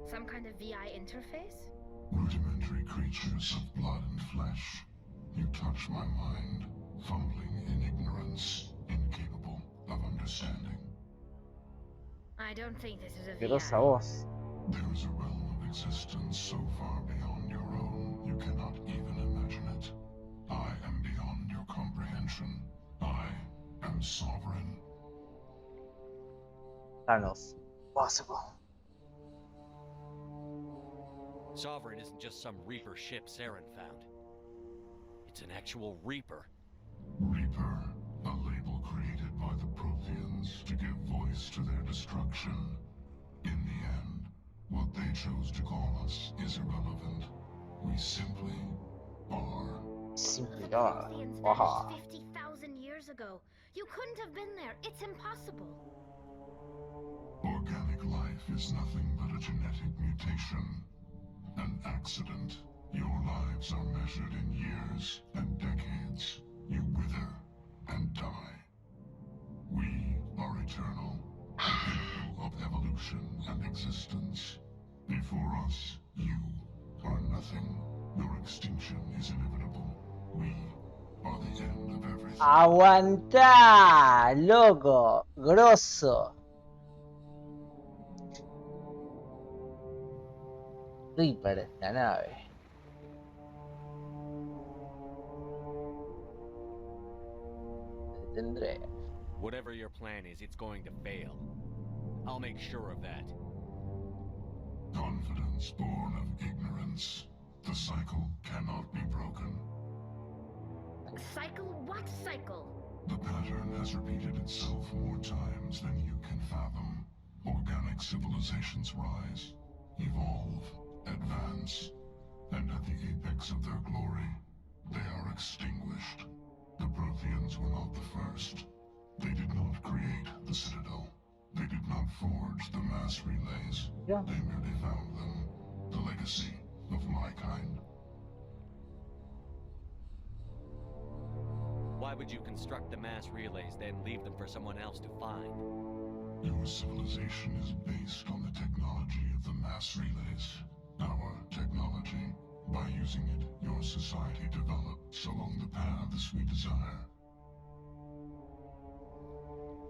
Some kind of VI interface? Rudimentary creatures of blood and flesh. You touch my mind, fumbling in ignorance, incapable of understanding. I don't think this is a Grosa VI. voz. There is a realm of existence so far beyond your own, you cannot even imagine it. I am beyond your comprehension. I am sovereign. Thanos. Possible. Sovereign isn't just some Reaper ship Saren found. It's an actual Reaper. Reaper, a label created by the Protheans to give voice to their destruction. In the end, what they chose to call us is irrelevant. We simply are. Simply The are. Protheans Wow. vanished 50,000 years ago. You couldn't have been there. It's impossible. Organic life is nothing but a genetic mutation. An accident. Your lives are measured in years and decades. You wither and die. We are eternal, a pinnacle of evolution and existence. Before us, you are nothing. Your extinction is inevitable. We are the end of everything. Aguantá, loco. Grosso. Reaper, la nave. Detendré. Whatever your plan is, it's going to fail. I'll make sure of that. Confidence born of ignorance. The cycle cannot be broken. Cycle? What cycle? The pattern has repeated itself more times than you can fathom. Organic civilizations rise, evolve, advance, and at the apex of their glory, they are extinguished. The Protheans were not the first. They did not create the Citadel. They did not forge the mass relays. Yeah. They merely found them, the legacy of my kind. Why would you construct the mass relays, then leave them for someone else to find? Your civilization is based on the technology of the mass relays. Our technology. By using it, your society develops along the paths we desire.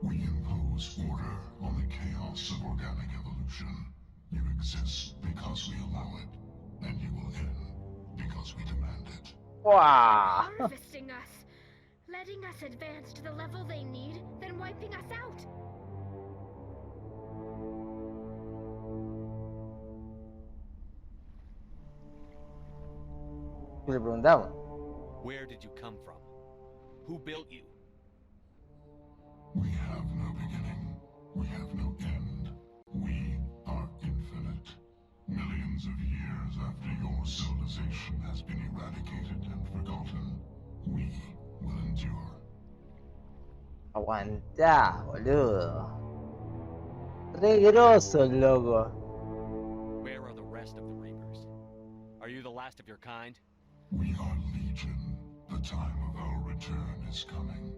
We impose order on the chaos of organic evolution. You exist because we allow it, and you will end because we demand it. Wow. Harvesting us. Letting us advance to the level they need, then wiping us out. ¿Qué le preguntamos? Where did you come from? Who built you? We have no beginning. We have no end. We are infinite. Millions of years after your civilization has been eradicated and forgotten, we will endure. Aguantá, boludo. Re grosso el loco. Where are the rest of the Reapers? Are you the last of your kind? We are Legion. The time of our return is coming.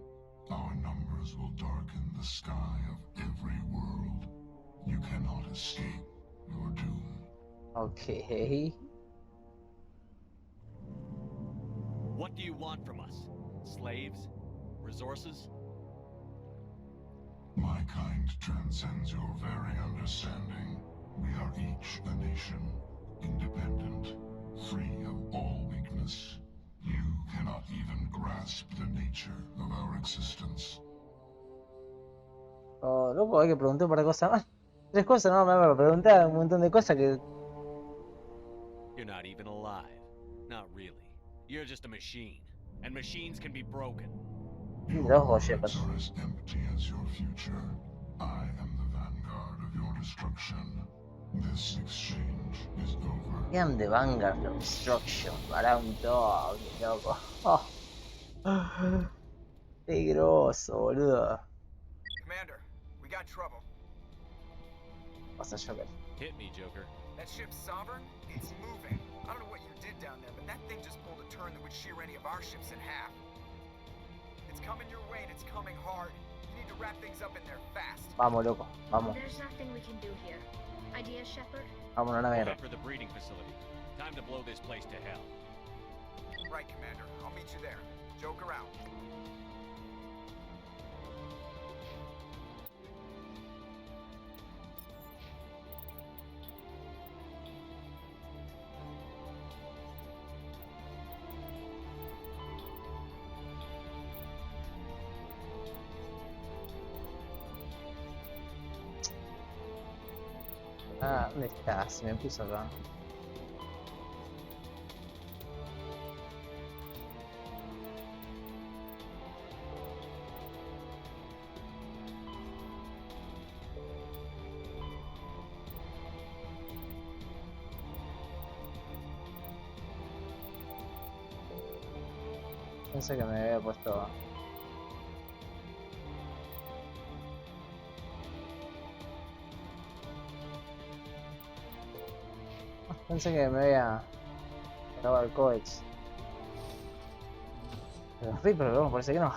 Our numbers will darken the sky of every world. You cannot escape your doom. Okay. What do you want from us? Slaves? Resources? My kind transcends your very understanding. We are each a nation, independent, free of all weakness. You cannot even grasp the nature of our existence. Oh, loco, hay que preguntar para cosas más. 3 cosas, no, me preguntar un montón de cosas que... You're not even alive. Not really. You're just a machine. And machines can be broken. Your words are as empty as your future. I am the vanguard of your destruction. This exchange is over. I am the vanguard of destruction. Para un toque, loco. Oh. Qué grosso, boludo. Commander, we got trouble. Pasa, Joker. Hit me, Joker. That ship's Sovereign? It's moving. I don't know what you did down there, but that thing just pulled a turn that would shear any of our ships in half. It's coming your way and it's coming hard. You need to wrap things up in there fast. Vamos, loco. Vamos. There's nothing we can do here. Idea, Shepard? Vamos, no Head navegamos. for the breeding facility. Time to blow this place to hell. Right, Commander. I'll meet you there. Joker out. Ah, ¿dónde está? Se me puso acá. Pensé que me había puesto... Pensé que me había grabado el codex. Pero no, parece que no.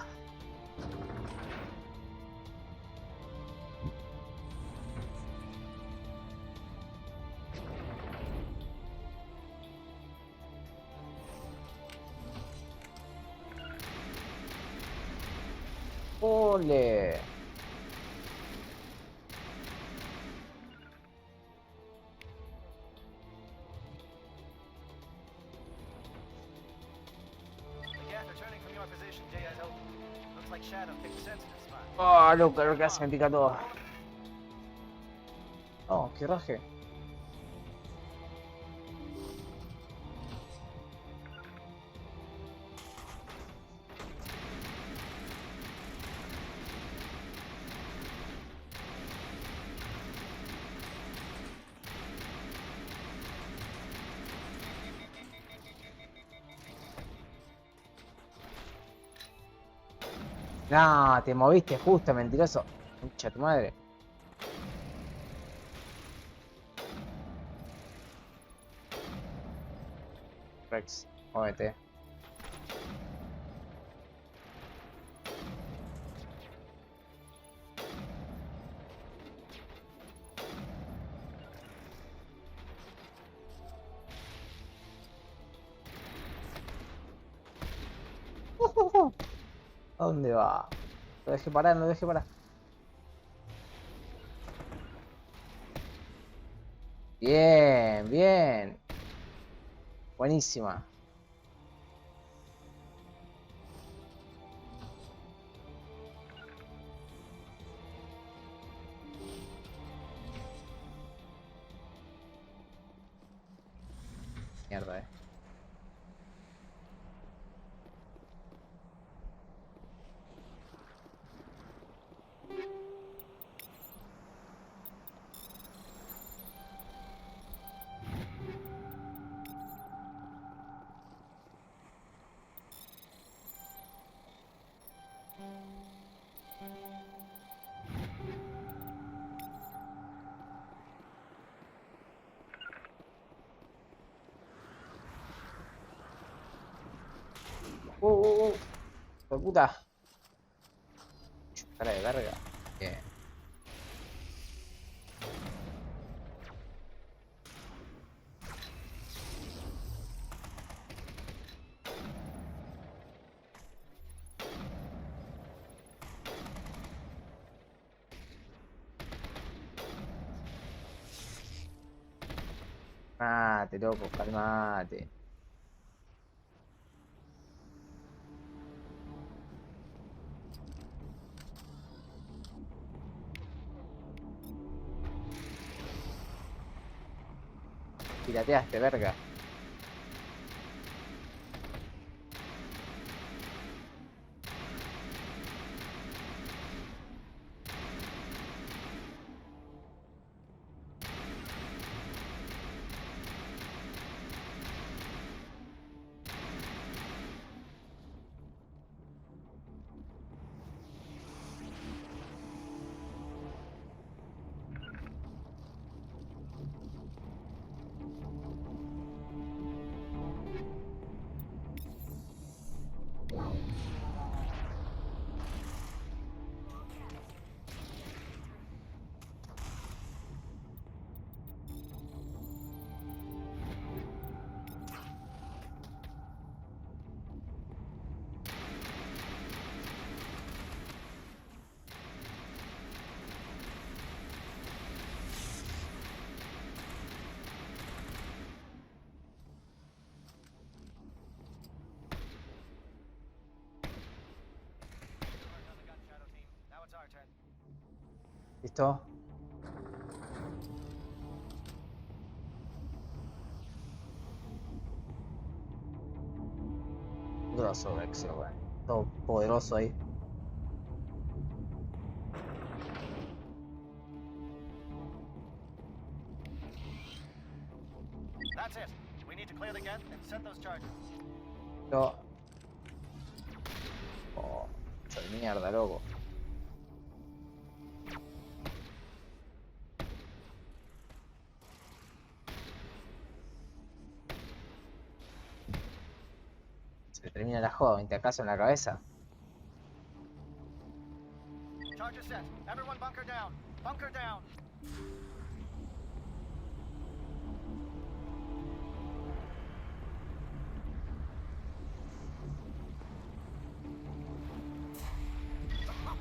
¡Ole! Oh, loco, lo que hace me pica todo. Oh, qué raje. No, te moviste justo, mentiroso. Concha tu madre. Wrex, muévete. ¿A dónde va? Lo dejé parar, no lo dejé parar. Bien, bien. Buenísima. Mierda, ¡Oh! ¡Hijo de puta! cara de verga. Bien. Calmate, loco, calmate. Pirateaste, verga. ¿Listo? Grosso Wrex, weón. Todo poderoso ahí. That's it. We need to clear the gate and set those charges. Yo... Oh, mucho de mierda, loco. Se termina la joda, 20 acaso en la cabeza. Charges set. Everyone bunker down. Bunker down.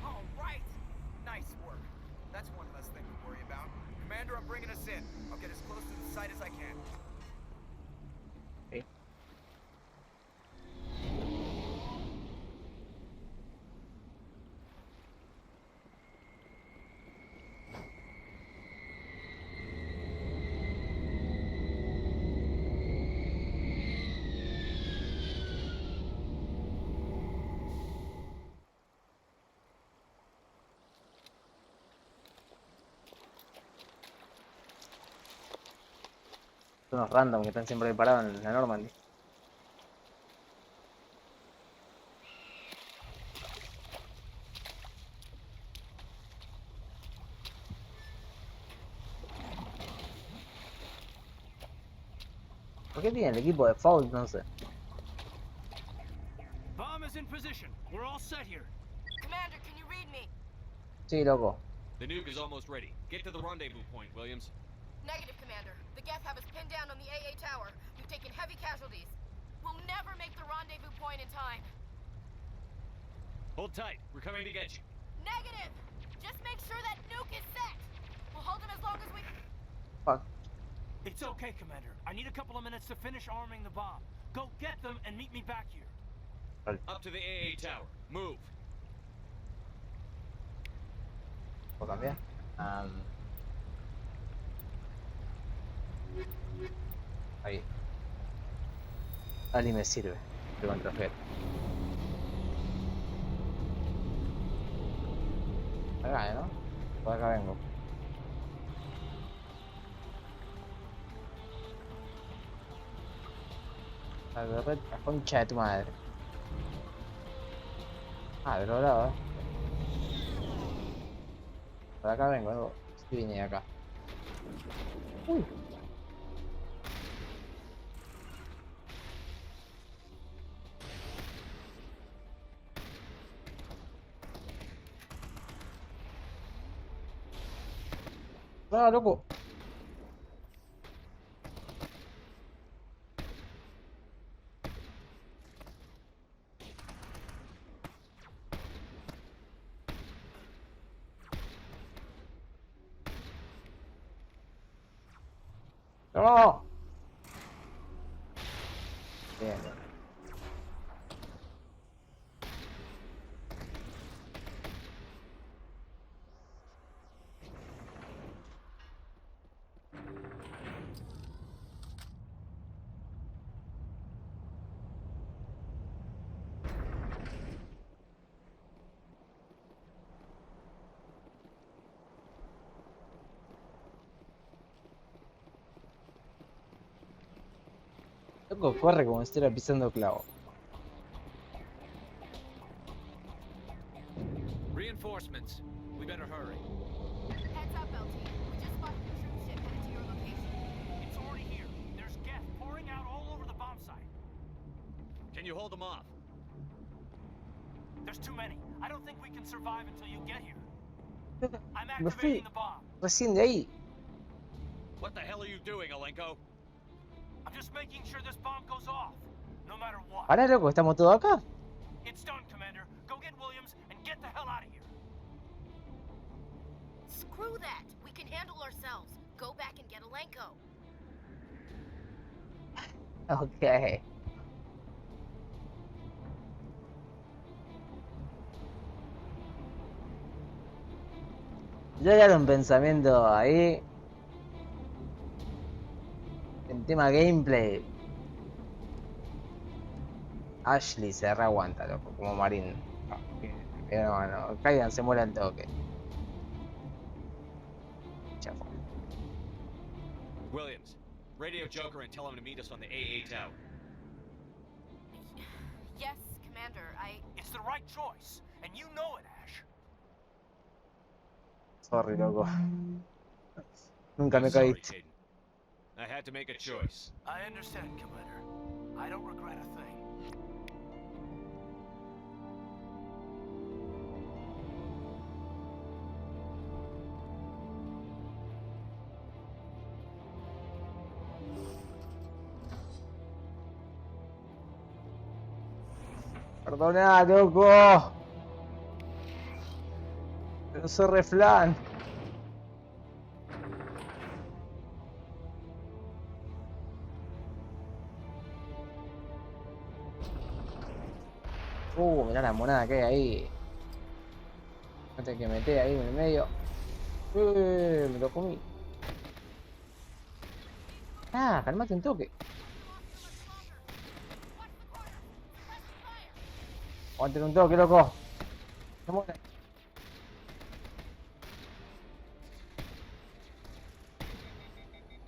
All right. Nice work. That's one less thing to worry about. Commander, I'm bringing us in. I'll get as close to the site as I can. Okay. Unos random que están siempre parados en la Normandy. ¿Por qué tiene el equipo de Fault? No sé. Bomb is in position. We're all set here. Commander, can you read me? Sí, loco. The nuke is almost ready. Get to the rendezvous point, Williams. Negative, Commander. The Geth have us pinned down on the AA tower. We've taken heavy casualties. We'll never make the rendezvous point in time. Hold tight. We're coming to get you. Negative! Just make sure that nuke is set. We'll hold them as long as we... Fuck. It's okay, Commander. I need a couple of minutes to finish arming the bomb. Go get them and meet me back here. Up to the AA tower. Move. ¿Puedo cambiar? Ahí. Ali me sirve. De contrafet. Acá, ¿no? Por acá vengo. La concha de tu madre. Ah, del otro lado, Por acá vengo, sí vine de acá. Uy. Ah, loco. No. Bien, bien. Loco, corre como si estuviera pisando clavo. Reinforcements. We better hurry. Heads up, LT. We just spotted a troop ship headed to your location. It's already here. There's gas pouring out all over the bomb site. Can you hold them off? There's too many. I don't think we can survive until you get here. I'm Me fui activating the bomb. recién de ahí. What the hell are you doing, Alenko? I'm just making sure this bomb goes off, no matter what. Pará, loco, estamos todos acá. It's done, Commander. Go get Williams and get the hell out of here. Screw that. We can handle ourselves. Go back and get Alenko. Ok. Yo ya era un pensamiento ahí. En tema gameplay. Ashley se reaguanta, loco, como Marín. Pero no, caigan, se muere al toque. Chafo. Williams, radio Joker and tell him to meet us on the AA tower. Yes, Commander, It's the right choice, and you know it, Ash. Sorry, loco. Nunca me I'm sorry, caíste. Hayden. I had to make a choice. I understand, Commander. I don't regret a thing. Perdona, loco. No soy reflán. Mirá la monada que hay ahí. No te que meter ahí en el medio. Me lo comí. Ah, calmate un toque. Aguanten un toque, loco. Se muere.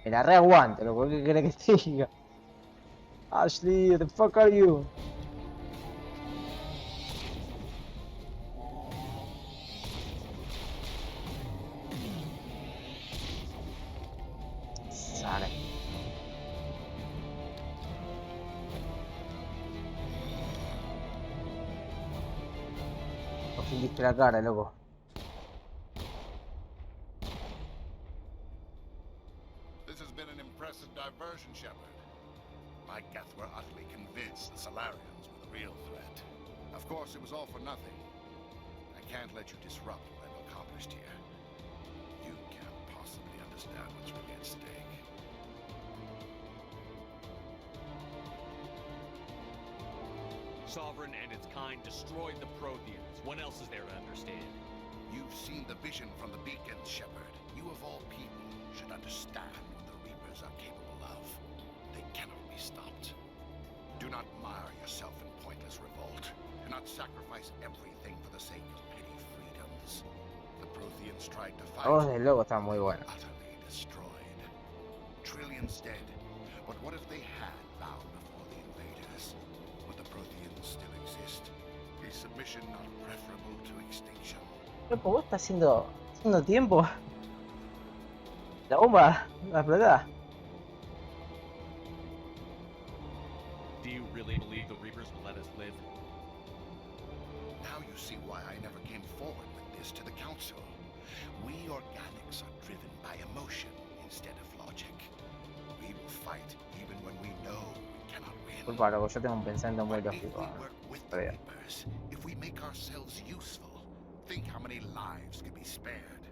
Me la reaguanto, loco. ¿Qué querés que te diga? Ashley, what the fuck are you? Sale. Por fin diste la cara, loco. This has been an impressive diversion, Shepard. My Geth were utterly convinced the Solarians were the real threat. Of course, it was all for nothing. I can't let you disrupt what I've accomplished here. You can't possibly understand what's really at stake. Sovereign and its kind destroyed the Protheans. What else is there to understand? You've seen the vision from the beacons, Shepard. You of all people should understand what the Reapers are capable of. They cannot be stopped. Do not mire yourself in pointless revolt. Do not sacrifice everything for the sake of petty freedoms. The Protheans tried to fight. La voz del lobo está muy buena. Utterly destroyed. Trillions dead. But what if they had bowed before the invaders? Would the Protheans still exist? Is submission not preferable to extinction? Loco, vos estás haciendo tiempo. La bomba, la explotada. Do you really believe the Reapers will let us live? Now you see why I never came forward with this to the Council. We organics are driven by emotion. fight even when we know we cannot win. Culpa, loco, yo tengo un pensamiento muy But if lógico. we work with the Reapers, if we make ourselves useful, think how many lives could be spared.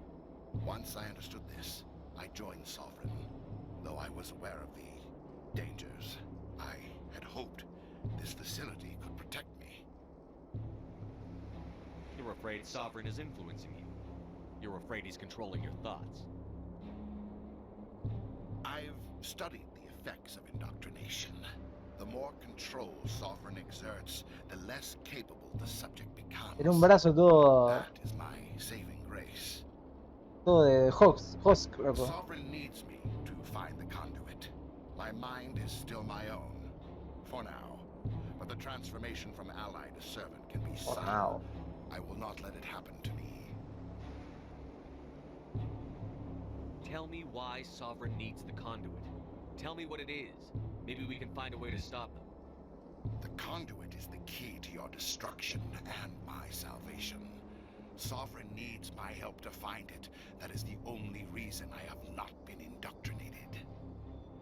Once I understood this, I joined Sovereign. Though I was aware of the dangers, I had hoped this facility could protect me. You're afraid Sovereign is influencing you. You're afraid he's controlling your thoughts. I've studied the effects of indoctrination. The more control Sovereign exerts, the less capable the subject becomes. Era un brazo todo. That is my saving grace. Todo de Hox, loco. Sovereign needs me to find the conduit. My mind is still my own, for now. But the transformation from ally to servant can be For subtle. now. I will not let it happen to me. Tell me why Sovereign needs the conduit. Tell me what it is. Maybe we can find a way to stop them. The conduit is the key to your destruction and my salvation. Sovereign needs my help to find it. That is the only reason I have not been indoctrinated.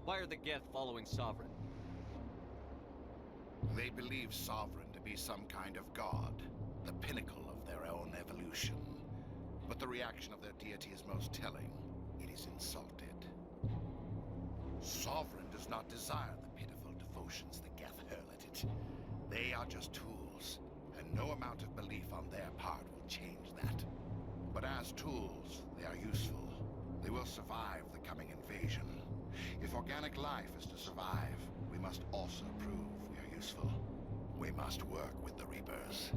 Why are the Geth following Sovereign? They believe Sovereign to be some kind of god, the pinnacle of their own evolution. But the reaction of their deity is most telling. It is insulted. Sovereign does not desire the pitiful devotions the Geth hurl at it. They are just tools, and no amount of belief on their part will change that. But as tools, they are useful. They will survive the coming invasion. If organic life is to survive, we must also prove we are useful. We must work with the Reapers.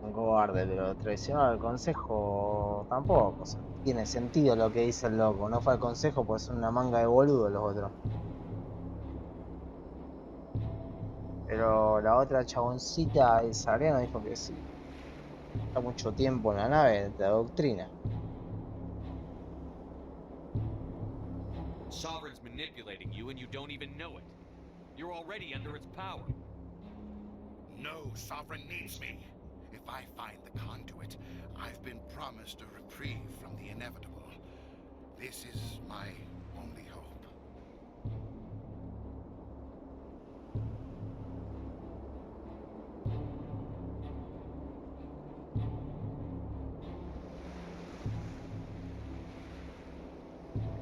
Un cobarde, pero traicionar al consejo tampoco. O sea, tiene sentido lo que dice el loco. No fue al consejo, pues son una manga de boludos los otros. Pero la otra chaboncita, el Sabriano, dijo que sí. Está mucho tiempo en la nave, te adoctrina. Sovereign's manipulating you and you don't even know it. You're already under its power. No, Sovereign needs me. If I find the conduit, I've been promised a reprieve from the inevitable. This is my only hope.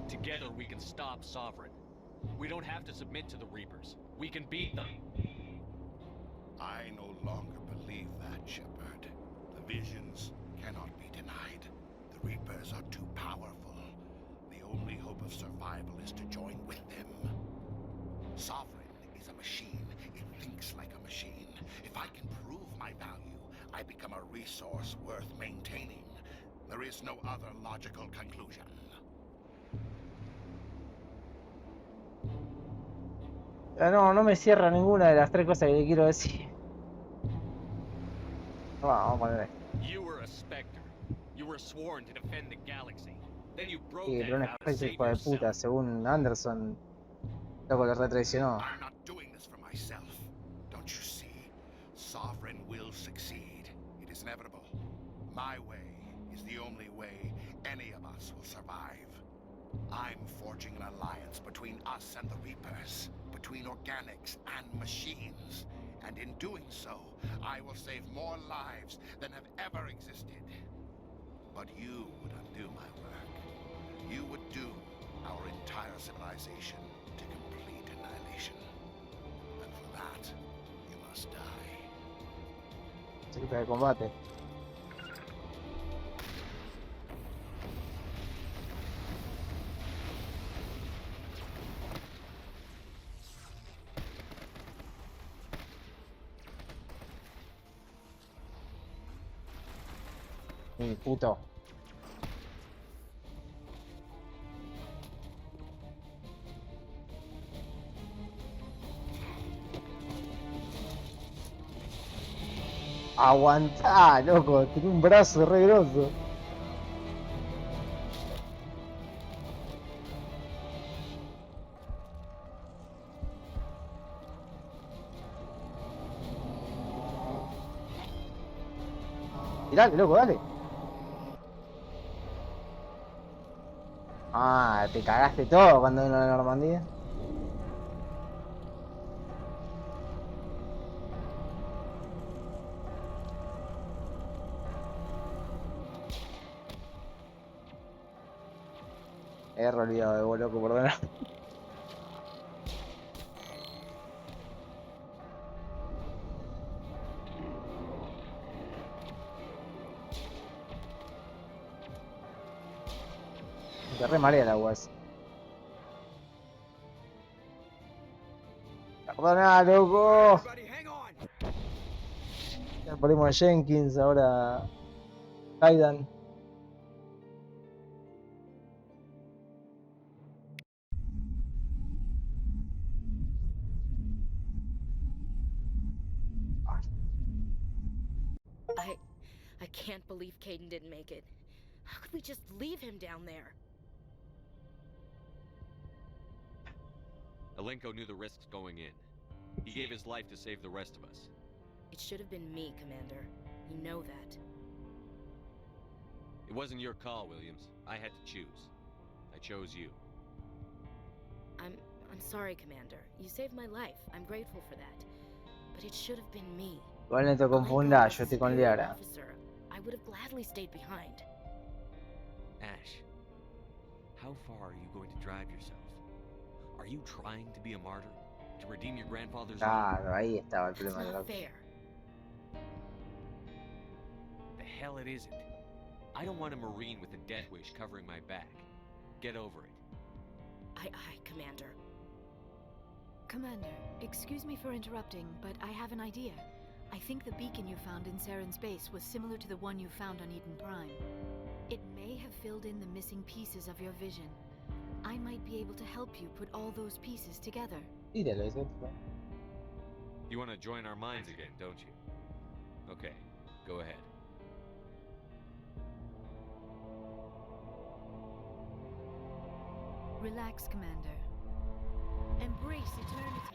Together we can stop Sovereign. We don't have to submit to the Reapers. We can beat them. I no longer believe that, Shepard. The visions cannot be denied. The Reapers are too powerful. The only hope of survival is to join with them. Sovereign is a machine. It thinks like a machine. If I can prove my value, I become a resource worth maintaining. There is no other logical conclusion. No me cierra ninguna de las tres cosas que le quiero decir. Vamos a poner esto. You were a Spectre. You were sworn to defend the galaxy. Then you broke Sí, that pero un vow to especie save hijo de yourself. puta, según Anderson, loco lo retraicionó. I'm not doing this for myself. Don't you see? Sovereign will succeed. It is inevitable. My way is the only way any of us will survive. I'm forging an alliance between us and the Reapers, between organics and machines. And in doing so, I will save more lives than have ever existed. But you would undo my work. You would doom our entire civilization to complete annihilation. And for that, you must die. Cerca de combate. Mi puto. Aguantá, loco, tiene un brazo re grosso. Tirale, loco, dale. Ah, te cagaste todo cuando vino la Normandía. He olvidado de vos, loco, perdona. Te re marea la agua esa. Perdona, loco. Ya ponemos a Jenkins, ahora Kaidan. I can't believe Caden didn't make it. How could we just leave him down there? Alenko knew the risks going in. He gave his life to save the rest of us. It should have been me, Commander. You know that. It wasn't your call, Williams. I had to choose. I chose you. I'm sorry, Commander. You saved my life. I'm grateful for that. But it should have been me. Igual no te confundas, yo estoy con Liara. I would have gladly stayed behind. Ash, how far are you going to drive yourself? Are you trying to be a martyr? To redeem your grandfather's Claro, ahí estaba el problema. That's not fair. The hell it isn't. I don't want a Marine with a death wish covering my back. Get over it. Aye, Commander. Commander, excuse me for interrupting, but I have an idea. I think the beacon you found in Saren's base was similar to the one you found on Eden Prime. It may have filled in the missing pieces of your vision. I might be able to help you put all those pieces together. You want to join our minds again, don't you? Okay, go ahead. Relax, Commander. Embrace eternity.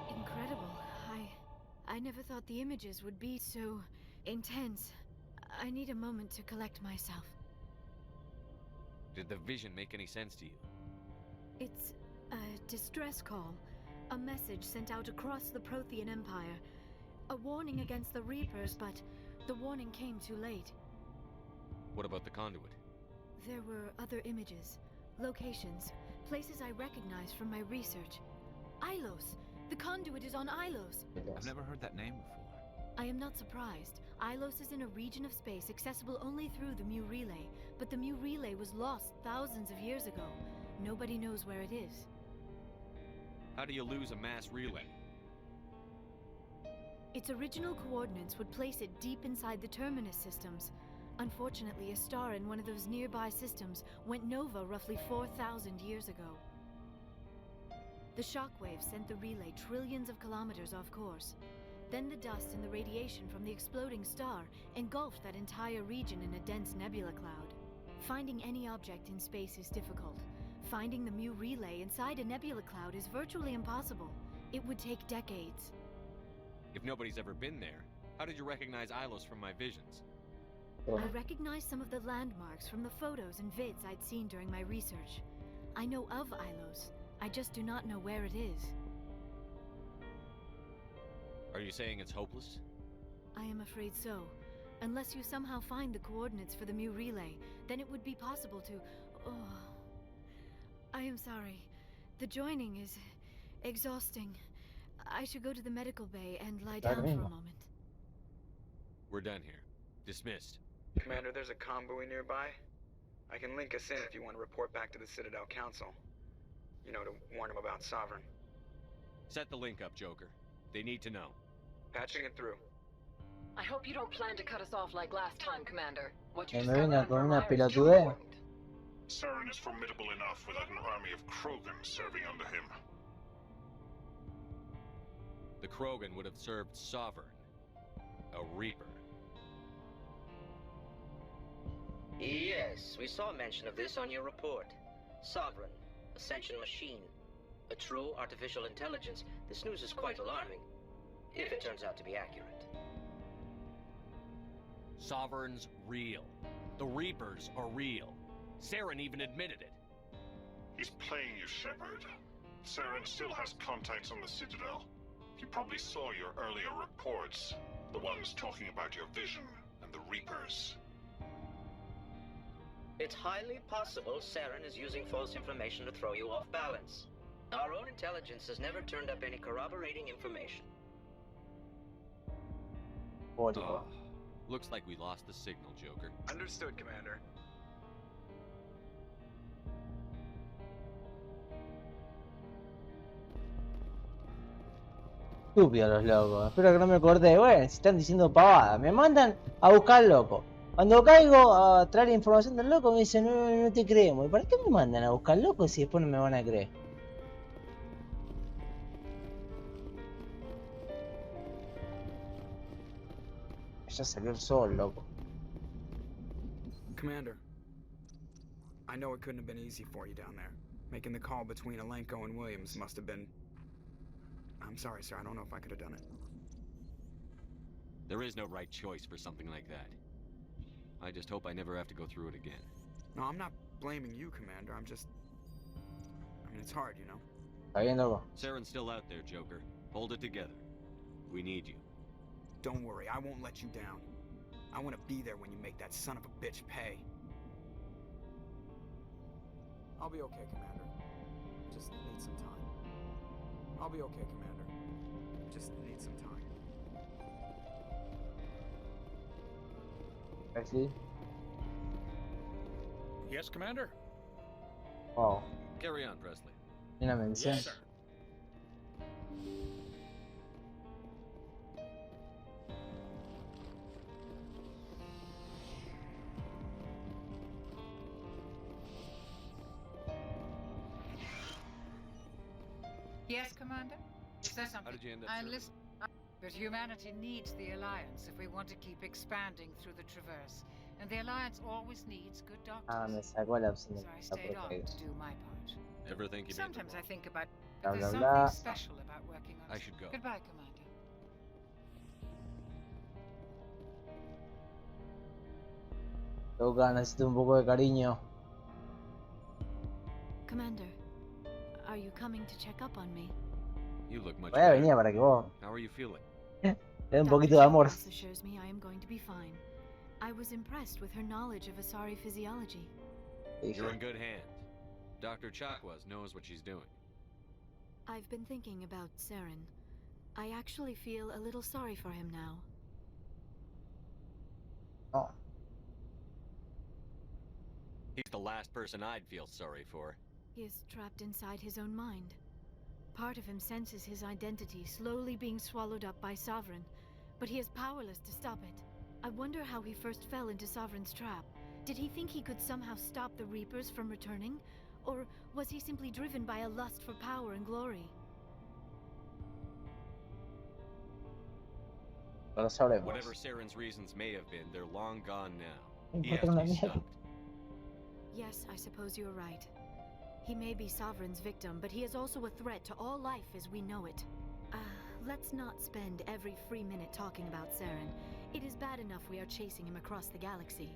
Incredible. I never thought the images would be so intense. I need a moment to collect myself. Did the vision make any sense to you? It's a distress call. A message sent out across the Prothean Empire. A warning against the Reapers, but the warning came too late. What about the conduit? There were other images, locations, places I recognized from my research. Ilos! The conduit is on Ilos! I've never heard that name before. I am not surprised. Ilos is in a region of space accessible only through the Mu Relay, but the Mu Relay was lost thousands of years ago. Nobody knows where it is. How do you lose a mass relay? Its original coordinates would place it deep inside the Terminus systems. Unfortunately, a star in one of those nearby systems went nova roughly 4,000 years ago. The shockwave sent the relay trillions of kilometers off course. Then the dust and the radiation from the exploding star engulfed that entire region in a dense nebula cloud. Finding any object in space is difficult. Finding the Mu relay inside a nebula cloud is virtually impossible. It would take decades. If nobody's ever been there, how did you recognize Ilos from my visions? I recognized some of the landmarks from the photos and vids I'd seen during my research. I know of Ilos. I just do not know where it is. Are you saying it's hopeless? I am afraid so. Unless you somehow find the coordinates for the Mu relay, then it would be possible to... Oh... I am sorry. The joining is... exhausting. I should go to the medical bay and lie down for a moment. We're done here. Dismissed. Commander, there's a convoy nearby. I can link us in if you want to report back to the Citadel Council. You know, to warn them about Sovereign. Set the link up, Joker. They need to know. Patching it through. I hope you don't plan to cut us off like last time, Commander. What you Me discovered venga on con una Virmire is too pelotudez. important. Saren is formidable enough without an army of Krogan serving under him. The Krogan would have served Sovereign, a Reaper. Yes, we saw mention of this on your report. Sovereign, Ascension machine, a true artificial intelligence. This news is quite alarming, if it turns out to be accurate. Sovereign's real. The Reapers are real. Saren even admitted it. He's playing you, Shepard. Saren still has contacts on the Citadel. He probably saw your earlier reports, the ones talking about your vision and the Reapers. It's highly possible Saren is using false information to throw you off balance. Our own intelligence has never turned up any corroborating information. Oh, looks like we lost the signal, Joker. Understood, Commander. Estúpidos los locos. Espero que no me corté. Bueno, si están diciendo pavadas. Me mandan a buscar al loco. Cuando caigo a traer información del loco me dicen, no, no te creemos. ¿Y para qué me mandan a buscar al loco si después no me van a creer? Ya salió el sol, loco. Commander, I know it couldn't have been easy for you down there. Making the call between Alenko and Williams must have been... I'm sorry, sir. I don't know if I could have done it. There is no right choice for something like that. I just hope I never have to go through it again. No, I'm not blaming you, Commander. I'm just... I mean, it's hard, you know? Está bien, loco. Saren's still out there, Joker. Hold it together. We need you. Don't worry, I won't let you down. I want to be there when you make that son of a bitch pay. I'll be okay, Commander. Just need some time. I'll be okay, Commander. Just need some time. Así. Yes, Commander? Wow. Carry on, Presley. Una mención. Yes, sir. Yes, Commander? Is there something? How did you end up I serving? listen. But humanity needs the Alliance if we want to keep expanding through the Traverse. And the Alliance always needs good doctors. Ah, me sacó la opción de So I la stayed on proteína. to do my part. Ever think you made the Sometimes I wrong? think about Blah, there's blah, something blah. special about working on I it. should go. Goodbye, Commander. Loca, necesito un poco de cariño. Commander, are you coming to check up on me? You look much Voy a better. venir para que vos How are you feeling? te dé un poquito de amor. Chakwas assures me I am going to be fine. I was impressed with her knowledge of Asari physiology. You're in good hands. Dr. Chakwas knows what she's doing. I've been thinking about Saren. I actually feel a little sorry for him now. Oh. He's the last person I'd feel sorry for. He is trapped inside his own mind. Part of him senses his identity slowly being swallowed up by Sovereign, but he is powerless to stop it. I wonder how he first fell into Sovereign's trap. Did he think he could somehow stop the Reapers from returning? Or was he simply driven by a lust for power and glory? No lo sabremos. Whatever Saren's reasons may have been, they're long gone now. He has Encontré to una be mierda. stopped. Yes, I suppose you're right. He may be Sovereign's victim, but he is also a threat to all life as we know it. Let's not spend every free minute talking about Saren. It is bad enough we are chasing him across the galaxy.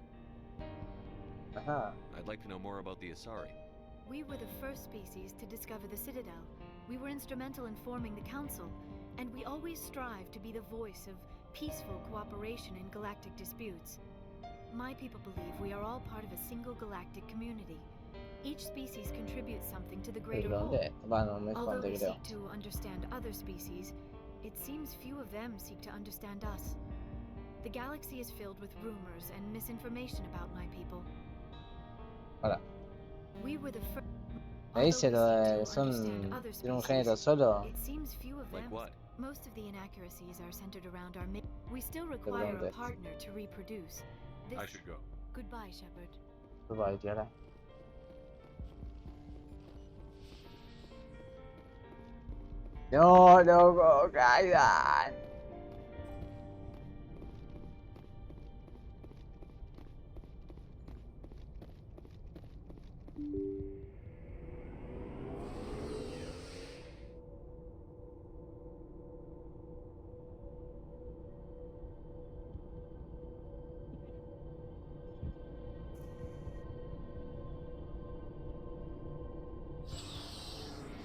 Ajá. I'd like to know more about the Asari. We were the first species to discover the Citadel. We were instrumental in forming the Council, and we always strive to be the voice of peaceful cooperation in galactic disputes. My people believe we are all part of a single galactic community. Each species contributes something to the Me greater whole. conté. Va, no me Although conté, we creo. seek to understand other species, it seems few of them seek to understand us. The galaxy is filled with rumors and misinformation about my people. Hola. We were the first. Me dice lo de son tiene un género solo. It seems few of Like them. what? Most of the inaccuracies are centered around our we still require a partner to reproduce. I should go. Goodbye, Shepard. Goodbye, Tiara. No, loco, caigan.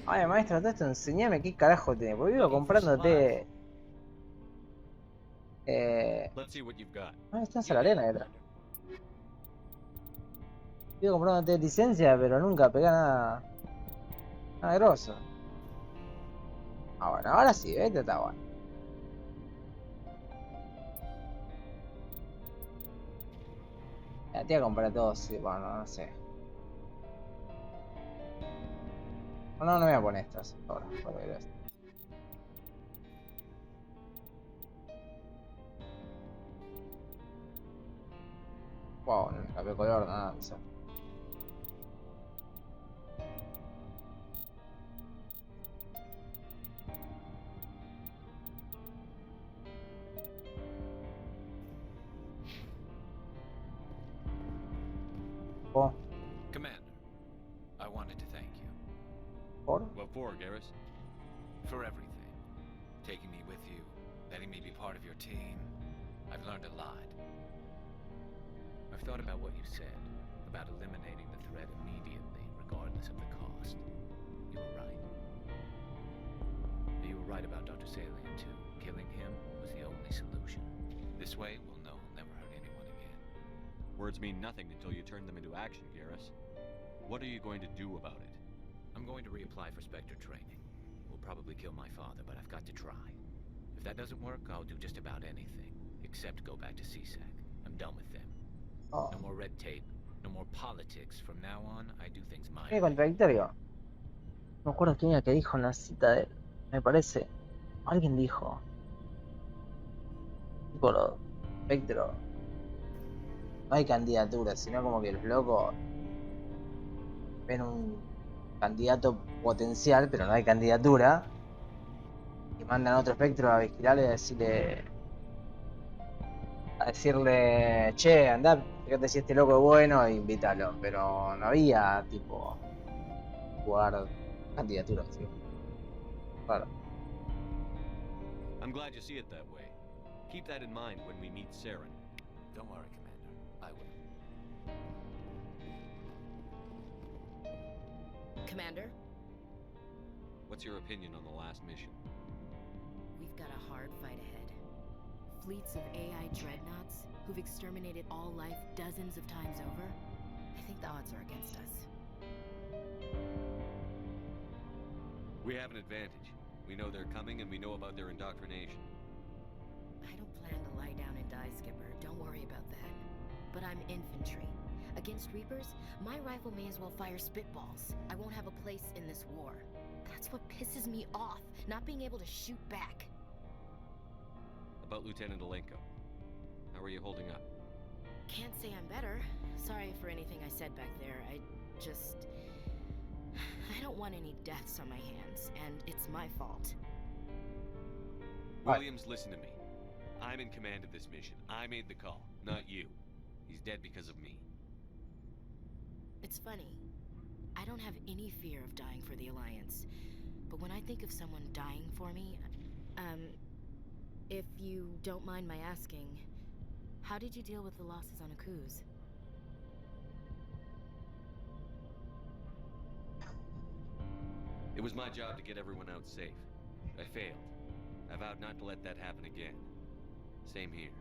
Ay, maestro, todo esto enseñame qué carajo tiene, porque vivo comprándote. Let's see what you've got. Ah, estás a la arena detrás. Vivo comprándote licencia, pero nunca pega nada. Nada grosso. Ah, bueno, ahora sí, este está bueno. Ya te voy a comprar todo, sí, bueno, no sé. No, no me voy a poner estas ahora, por ver esto. Wow, no me cambió el color, nada, no sé. Oh. Commander, I wanted to thank you. For? What for, Garrus? For everything. Taking me with you, letting me be part of your team. I've learned a lot. I've thought about what you said, about eliminating the threat immediately, regardless of the cost. You were right. You were right about Dr. Salian, too. Killing him was the only solution. This way, we'll know he'll never hurt anyone again. Words mean nothing until you turn them into action, Garrus. What are you going to do about it? I'm going to reapply for Spectre training. We'll probably kill my father, but I've got to try. If that doesn't work, I'll do just about anything, except go back to CSAC. I'm done with them. Oh. No more red tape, no more politics. From now on, I do things my Qué way. contradictorio. No me acuerdo quién era que dijo en la cita de él. Me parece. Alguien dijo. Tipo los espectros. No hay candidaturas, sino como que los locos ven un candidato potencial, pero no hay candidatura. Y mandan a otro espectro a vigilarle y a decirle, che, andá, fíjate si este loco es bueno e invítalo. Pero no había tipo jugar candidaturas, ¿sí? Claro. I'm glad you see it that way. Keep that in mind when we meet Saren. Don't worry, Commander. I will. Commander, What's your opinion on the last mission? we've got a hard fight ahead. Fleets of AI dreadnoughts who've exterminated all life dozens of times over. I think the odds are against us. We have an advantage. We know they're coming and we know about their indoctrination. I don't plan to lie down and die, Skipper. Don't worry about that. But I'm infantry. Against Reapers, my rifle may as well fire spitballs. I won't have a place in this war. That's what pisses me off, not being able to shoot back. About Lieutenant Alenko. How are you holding up? Can't say I'm better. Sorry for anything I said back there. I don't want any deaths on my hands, and it's my fault. Williams, listen to me. I'm in command of this mission. I made the call, not you. He's dead because of me. It's funny. I don't have any fear of dying for the Alliance. But when I think of someone dying for me, if you don't mind my asking, how did you deal with the losses on Akuz? It was my job to get everyone out safe. I failed. I vowed not to let that happen again. Same here.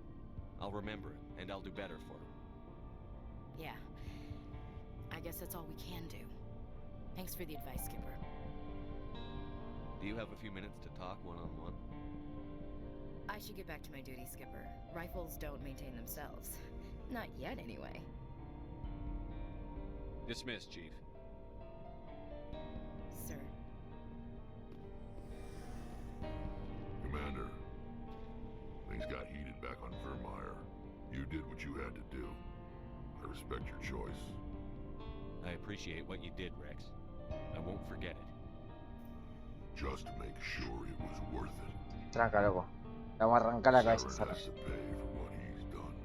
I'll remember him, and I'll do better for him. Yeah. I guess that's all we can do. Thanks for the advice, Skipper. Do you have a few minutes to talk one-on-one? I should get back to my duty, Skipper. Rifles don't maintain themselves. Not yet, anyway. Dismissed, Chief. did what you had to do. I respect your choice. I appreciate what you did, Wrex. I won't forget it. Just make sure it was worth it. Tranca, loco. Le vamos a arrancar la cabeza. Saren has to pay for what he's done.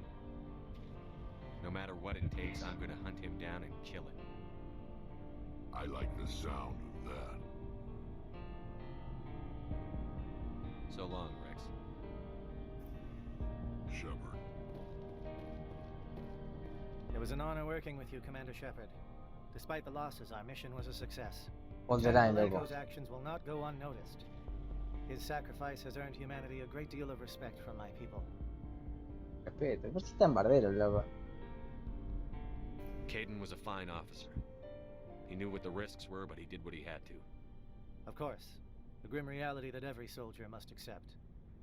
No matter what it takes, I'm gonna hunt him down and kill him. I like the sound of that. So long, Wrex. Shepard. It was an honor working with you, Commander Shepard. Despite the losses, our mission was a success. Hold the line, loco. Malenko's actions will not go unnoticed. His sacrifice has earned humanity a great deal of respect from my people. Respeto, ¿por qué tan barbero, loco? Caden was a fine officer. He knew what the risks were, but he did what he had to. Of course. The grim reality that every soldier must accept.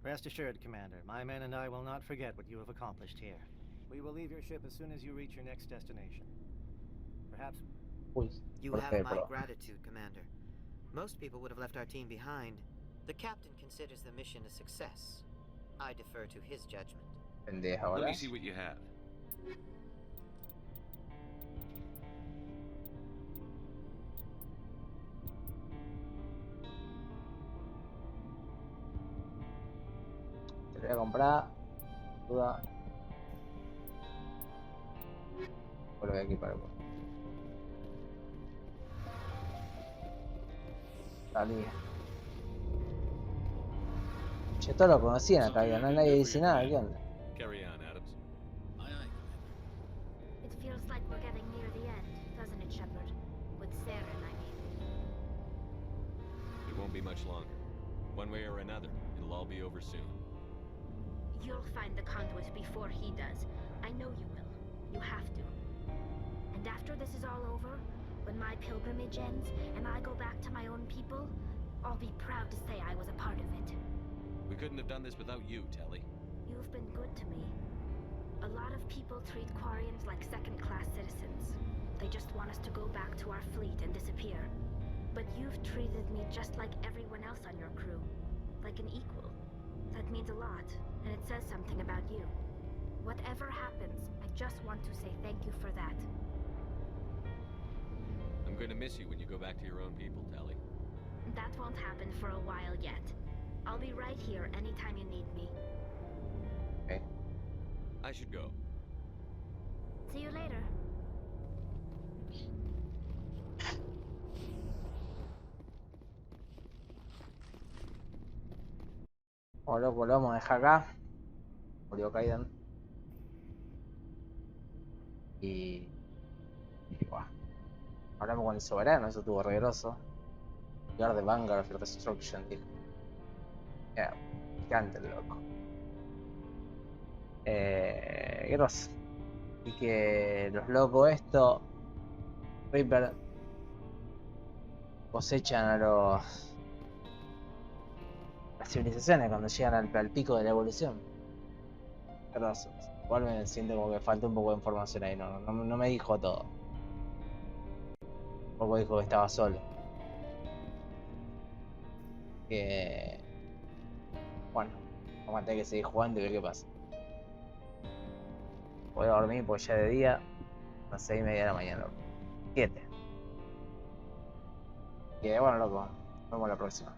Rest assured, Commander, my men and I will not forget what you have accomplished here. We will leave your ship as soon as you reach your next destination. Perhaps... You have my gratitude, Commander. Most people would have left our team behind. The captain considers the mission a success. I defer to his judgment. Let me see what you have. Te lo voy a comprar. Duda. Lo voy a equipar. Salí. Che, todos lo conocían acá, no nadie dice nada, ¿qué onda? Carry on, Adams. It feels like we're getting near the end, doesn't it, Shepard? With Saren, I mean. It won't be much longer. One way or another, it'll all be over soon. You'll find the conduit before he does. I know you will. You have to. And after this is all over, when my pilgrimage ends and I go back to my own people, I'll be proud to say I was a part of it. We couldn't have done this without you, Telly. You've been good to me. A lot of people treat Quarians like second-class citizens. They just want us to go back to our fleet and disappear. But you've treated me just like everyone else on your crew. Like an equal. That means a lot, and it says something about you. Whatever happens, I just want to say thank you for that. I'm gonna miss you when you go back to your own people, Telly. That won't happen for a while yet. I'll be right here anytime you need me. Okay. I should go. See you later. O loco, lo vamos a dejar acá. Murió Kaiden. Y bueno. Hablamos con el soberano, eso estuvo re groso. Guard the Vanguard of Destruction, dijo. Gigante el loco. Grosso. Y que los locos esto Reaper cosechan a las civilizaciones cuando llegan al pico de la evolución. Grosso. Igual me siento como que falta un poco de información ahí, no me dijo todo. Un poco dijo que estaba solo. Que bueno, vamos a tener que seguir jugando y ver qué pasa. Voy a dormir porque ya de día, a las 6:30 de la mañana, loco. 7. Y bueno, loco, nos vemos la próxima.